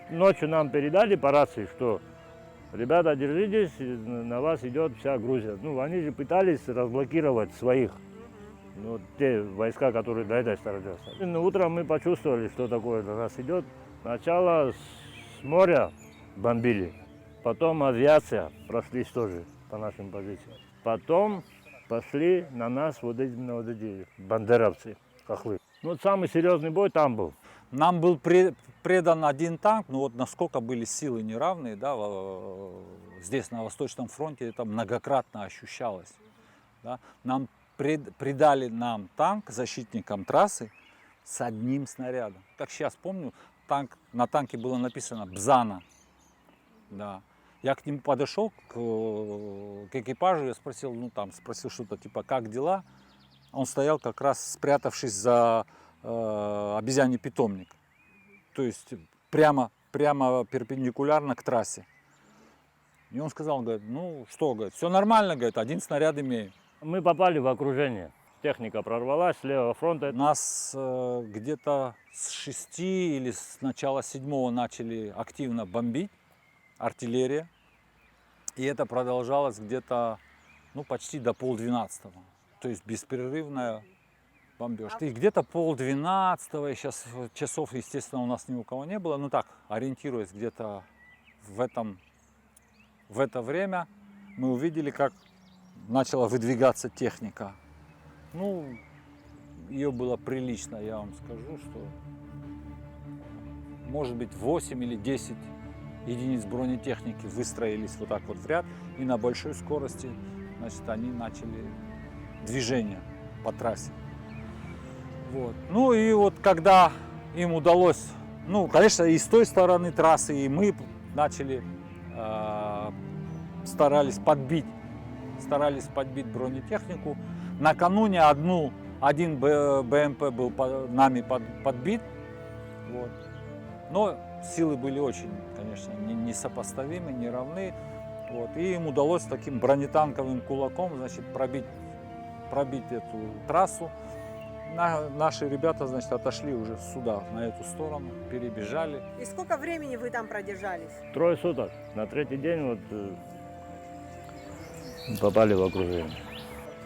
Ночью нам передали по рации, что ребята, держитесь, на вас идет вся Грузия. Ну, они же пытались разблокировать своих, ну, те войска, которые до этой стороны. Но утром мы почувствовали, что такое на нас идет. Сначала с моря бомбили, потом авиация прошлись тоже по нашим позициям. Потом пошли на нас вот эти бандеровцы, хохлы. Ну, самый серьезный бой там был. Нам был предан один танк, но вот насколько были силы неравные, да, здесь на Восточном фронте это многократно ощущалось. Да. Нам придали нам танк, защитникам трассы, с одним снарядом. Как сейчас помню, на танке было написано «Бзана». Да. Я к нему подошел, к экипажу, я спросил, спросил что-то типа «Как дела?». Он стоял как раз спрятавшись за обезьяний питомник. То есть прямо перпендикулярно к трассе. И он сказал, говорит, ну что, говорит, все нормально, говорит, один снаряд имеем. Мы попали в окружение. Техника прорвалась с левого фронта. Нас где-то с 6 или с начала 7 начали активно бомбить, артиллерия. И это продолжалось где-то почти до 11:30. То есть беспрерывная бомбеж. И где-то 11:30, сейчас часов, естественно, у нас ни у кого не было, но так, ориентируясь где-то в это время, мы увидели, как начала выдвигаться техника. Ее было прилично, я вам скажу, что может быть 8 или 10 единиц бронетехники выстроились вот так вот в ряд, и на большой скорости, значит, они начали движение по трассе. Вот. И вот когда им удалось, конечно, и с той стороны трассы, и мы начали, старались подбить бронетехнику. Накануне один БМП был нами подбит. Вот. Но силы были очень, конечно, несопоставимы, неравны. Вот. И им удалось таким бронетанковым кулаком, значит, пробить эту трассу. Наши ребята, значит, отошли уже сюда, на эту сторону, перебежали. И сколько времени вы там продержались? 3 суток. На 3-й день попали в окружение.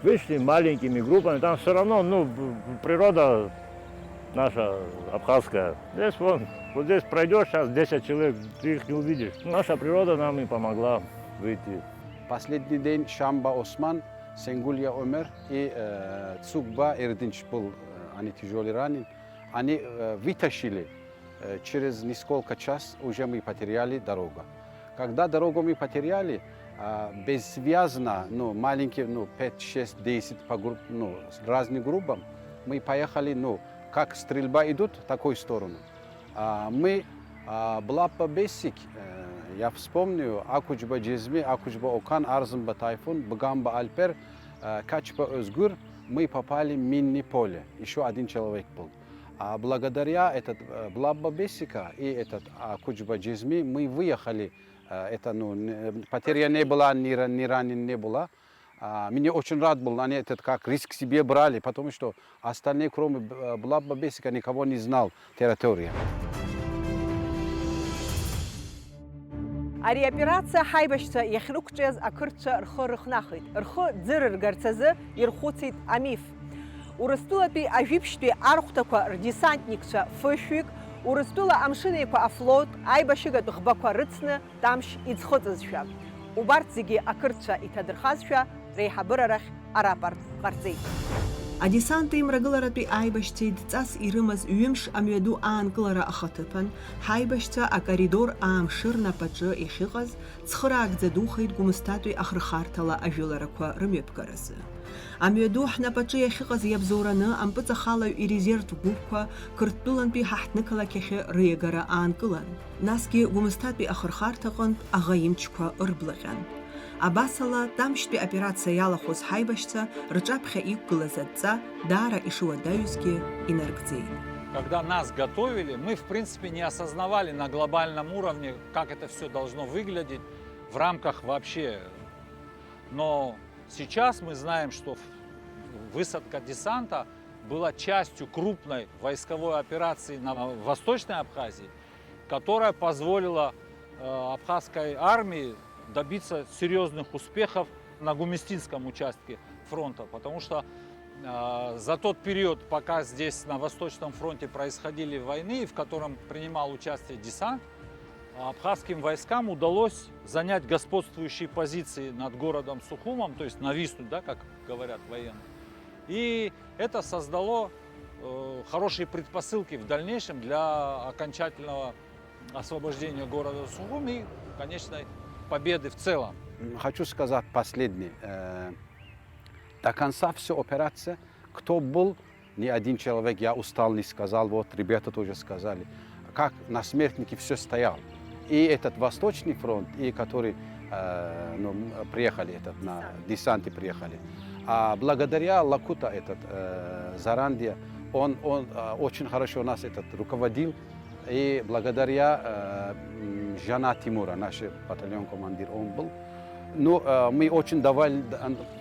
Вышли маленькими группами, там все равно, природа наша абхазская. Здесь вот здесь пройдешь, сейчас 10 человек, ты их не увидишь. Наша природа нам и помогла выйти. Последний день Шамба Осман, Сенгулья Омер и Цукба Эрдинч был, они тяжело ранены. Они вытащили, через несколько часов уже мы потеряли дорогу. Когда дорогу мы потеряли, бессвязно, маленькие, 5, 6, 10 по разным группам, мы поехали, как стрельба идут, в такую сторону. Мы Блаппа Бесик, я вспомню, Акучба Джезми, Акучба Окан, Арзымба Тайфун, Багамба Альпер, Качба Özgür, мы попали в минное поле, еще один человек был. Благодаря этот Блаппа Бесика и этот Акучба Джезми мы выехали. Это, потеря не была, ни ранен не было. Мне очень рад был, они этот как риск себе брали, потому что остальные, кроме Блаппа Бесика, никого не знал территория. Ари операция хайбашца яхрукчез акырча рхы рыхнахит. Рхы дзырыр гарцазы ирхуцит амиф. Урыстулапи ажипшти архтаква десантникча фышвик, урыстула амшинеква афлот, айбашига дхбаква рыцны, тамш ицхотызшва. Убартзиги акырча итадырхазшва, рейхабырарах арапарт гарцит. Адесанты имрагыларатви айбашцей дцас ирымаз үйымш амҩаду аанкылара ахаҭыԥан, ҳаибашьцәа акоридор аамшыр напаҿы иахьыҟаз цхыраагӡа духеит Гәымсҭатәи ахырхарҭала ажәыларақәа рымҩаԥгаразы. Амҩаду ҳнапаҿы иахьыҟаз иабзоураны ампыҵахалаҩ ирезервтә гәыԥқәа Қырҭтәылантәи ҳаҳҭнықалақь ахьы рыиагара аанкылан. Насгьы Гәымсҭатәи ахырхарҭаҟынтә аӷа имчқәа ырблаҟьан. Абасала тамшьтәи операциа иалахәыз ҳаибашьцәа рҿаԥхьа иқәгылаз адҵа даара ишуадаҩызгьы инаргӡеит. Когда нас готовили, мы, в принципе, не осознавали на глобальном уровне, как это все должно выглядеть в рамках вообще. Но сейчас мы знаем, что высадка десанта была частью крупной войсковой операции на Восточной Абхазии, которая позволила абхазской армии добиться серьезных успехов на Гумистинском участке фронта, потому что за тот период, пока здесь на Восточном фронте происходили войны, в котором принимал участие десант, абхазским войскам удалось занять господствующие позиции над городом Сухумом, то есть нависнуть, да, как говорят военные. И это создало хорошие предпосылки в дальнейшем для окончательного освобождения города Сухум и конечной победы в целом. Хочу сказать последнее. До конца все операция, кто был, ни один человек, я устал, не сказал, вот ребята тоже сказали, как на смертнике все стоял. И этот Восточный фронт, и который приехали, на десанте приехали. А благодаря Лакута, Зарандия, он очень хорошо нас руководил. И благодаря Жана Тимура, наш батальон командир, он был. Ну, мы очень давали,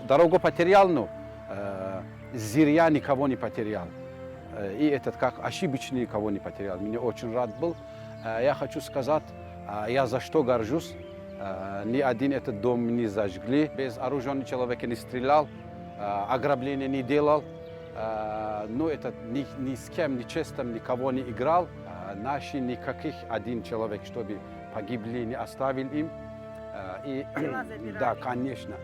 дорогу потерял, но зря никого не потерял. И как ошибочно никого не потерял. Мне очень рад был. Я хочу сказать, я за что горжусь. Ни один этот дом не зажгли, без оружия человек не стрелял, ограбления не делал. Ну, ни с кем, ни честным, никого не играл. Наши никаких один человек, чтобы погибли, не оставил им. И, да, конечно.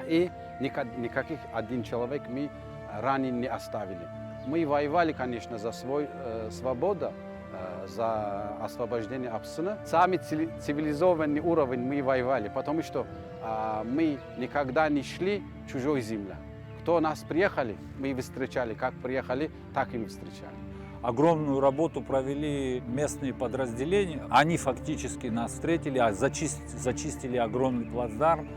И никаких один человек мы ранен не оставили. Мы воевали, конечно, за свою свободу, за освобождение Апсына. Самый цивилизованный уровень мы воевали, потому что мы никогда не шли в чужую землю. Кто нас приехали, мы встречали. Как приехали, так и мы встречали. Огромную работу провели местные подразделения. Они фактически нас встретили, зачистили огромный плацдарм.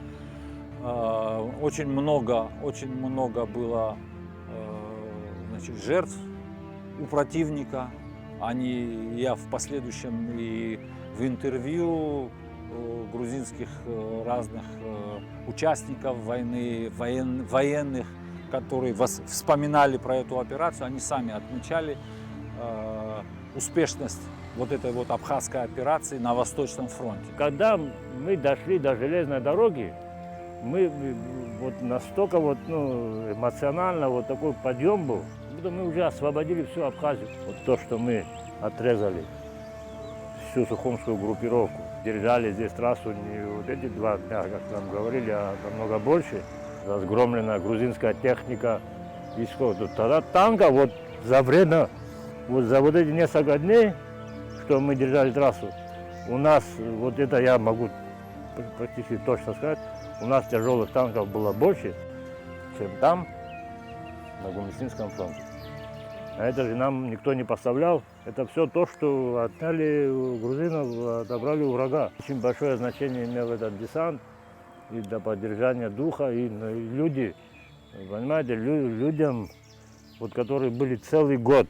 Очень много было жертв у противника. Я в последующем и в интервью грузинских разных участников войны, военных, которые вспоминали про эту операцию, они сами отмечали успешность вот этой вот абхазской операции на Восточном фронте. Когда мы дошли до железной дороги, мы вот настолько эмоционально вот такой подъем был, будто мы уже освободили всю Абхазию. Вот то, что мы отрезали всю сухумскую группировку, держали здесь трассу не вот эти 2 дня, как нам говорили, а намного больше. Разгромлена грузинская техника, войсков. Тогда танка вот за время, за вот эти несколько дней, что мы держали трассу, у нас, вот это я могу практически точно сказать, у нас тяжелых танков было больше, чем там, на Гумистинском фронте. А это же нам никто не поставлял. Это все то, что отняли у грузинов, отобрали у врага. Очень большое значение имел этот десант и для поддержания духа, и люди, понимаете, людям, вот, которые были целый год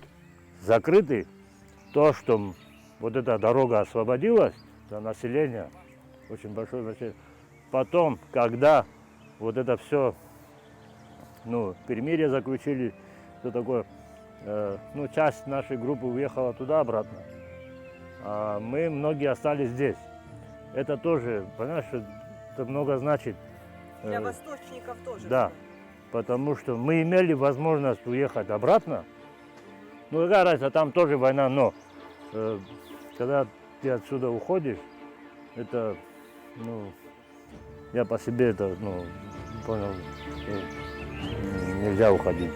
закрыты, то, что вот эта дорога освободилась для населения, очень большое значение. Потом, когда вот это все, перемирие заключили, что такое, часть нашей группы уехала туда-обратно, а мы многие остались здесь. Это тоже, понимаешь, это много значит. Для восточников тоже. Да, потому что мы имели возможность уехать обратно. Какая разница, там тоже война, но когда ты отсюда уходишь, это, я по себе это, понял, нельзя уходить.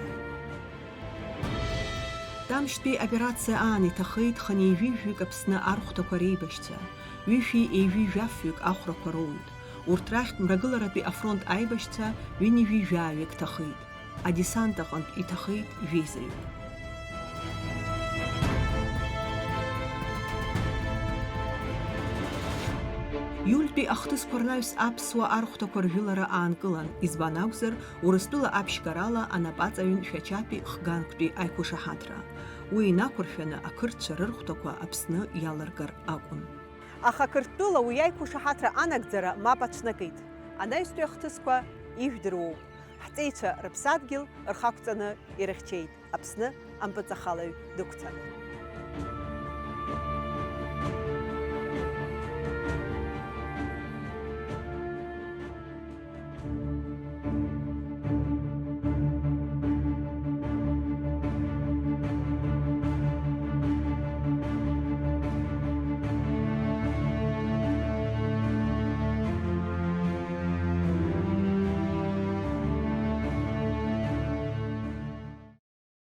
Дамшти операция Ани тахит хани вифик апсна архта корейбашца. Вифи эви вяфик ахра кород. Уртрахт мрагыларапи афронт айбашца вини вивявик тахит. А десантахант и тахит везрик. Юльпи ахтыс корлайс апсуа архта корвилара анкылан избанагзер урыстыла апшкарала анапацавин шачапи хганкпи айкушахатра. Уина курфена акыртша рырхтаква апсны яларгар акун. Аха кыртыла уи аиқәышаҳаҭра анагӡара мап аҽнакит. Анаҩстәи ахҭысқәа ижәдыруоуп. Ҳҵеицәа рыԥсадгьыл рхақәҵаны ирыхьчеит. Аԥсны ампыҵахалаҩ дықәҵан.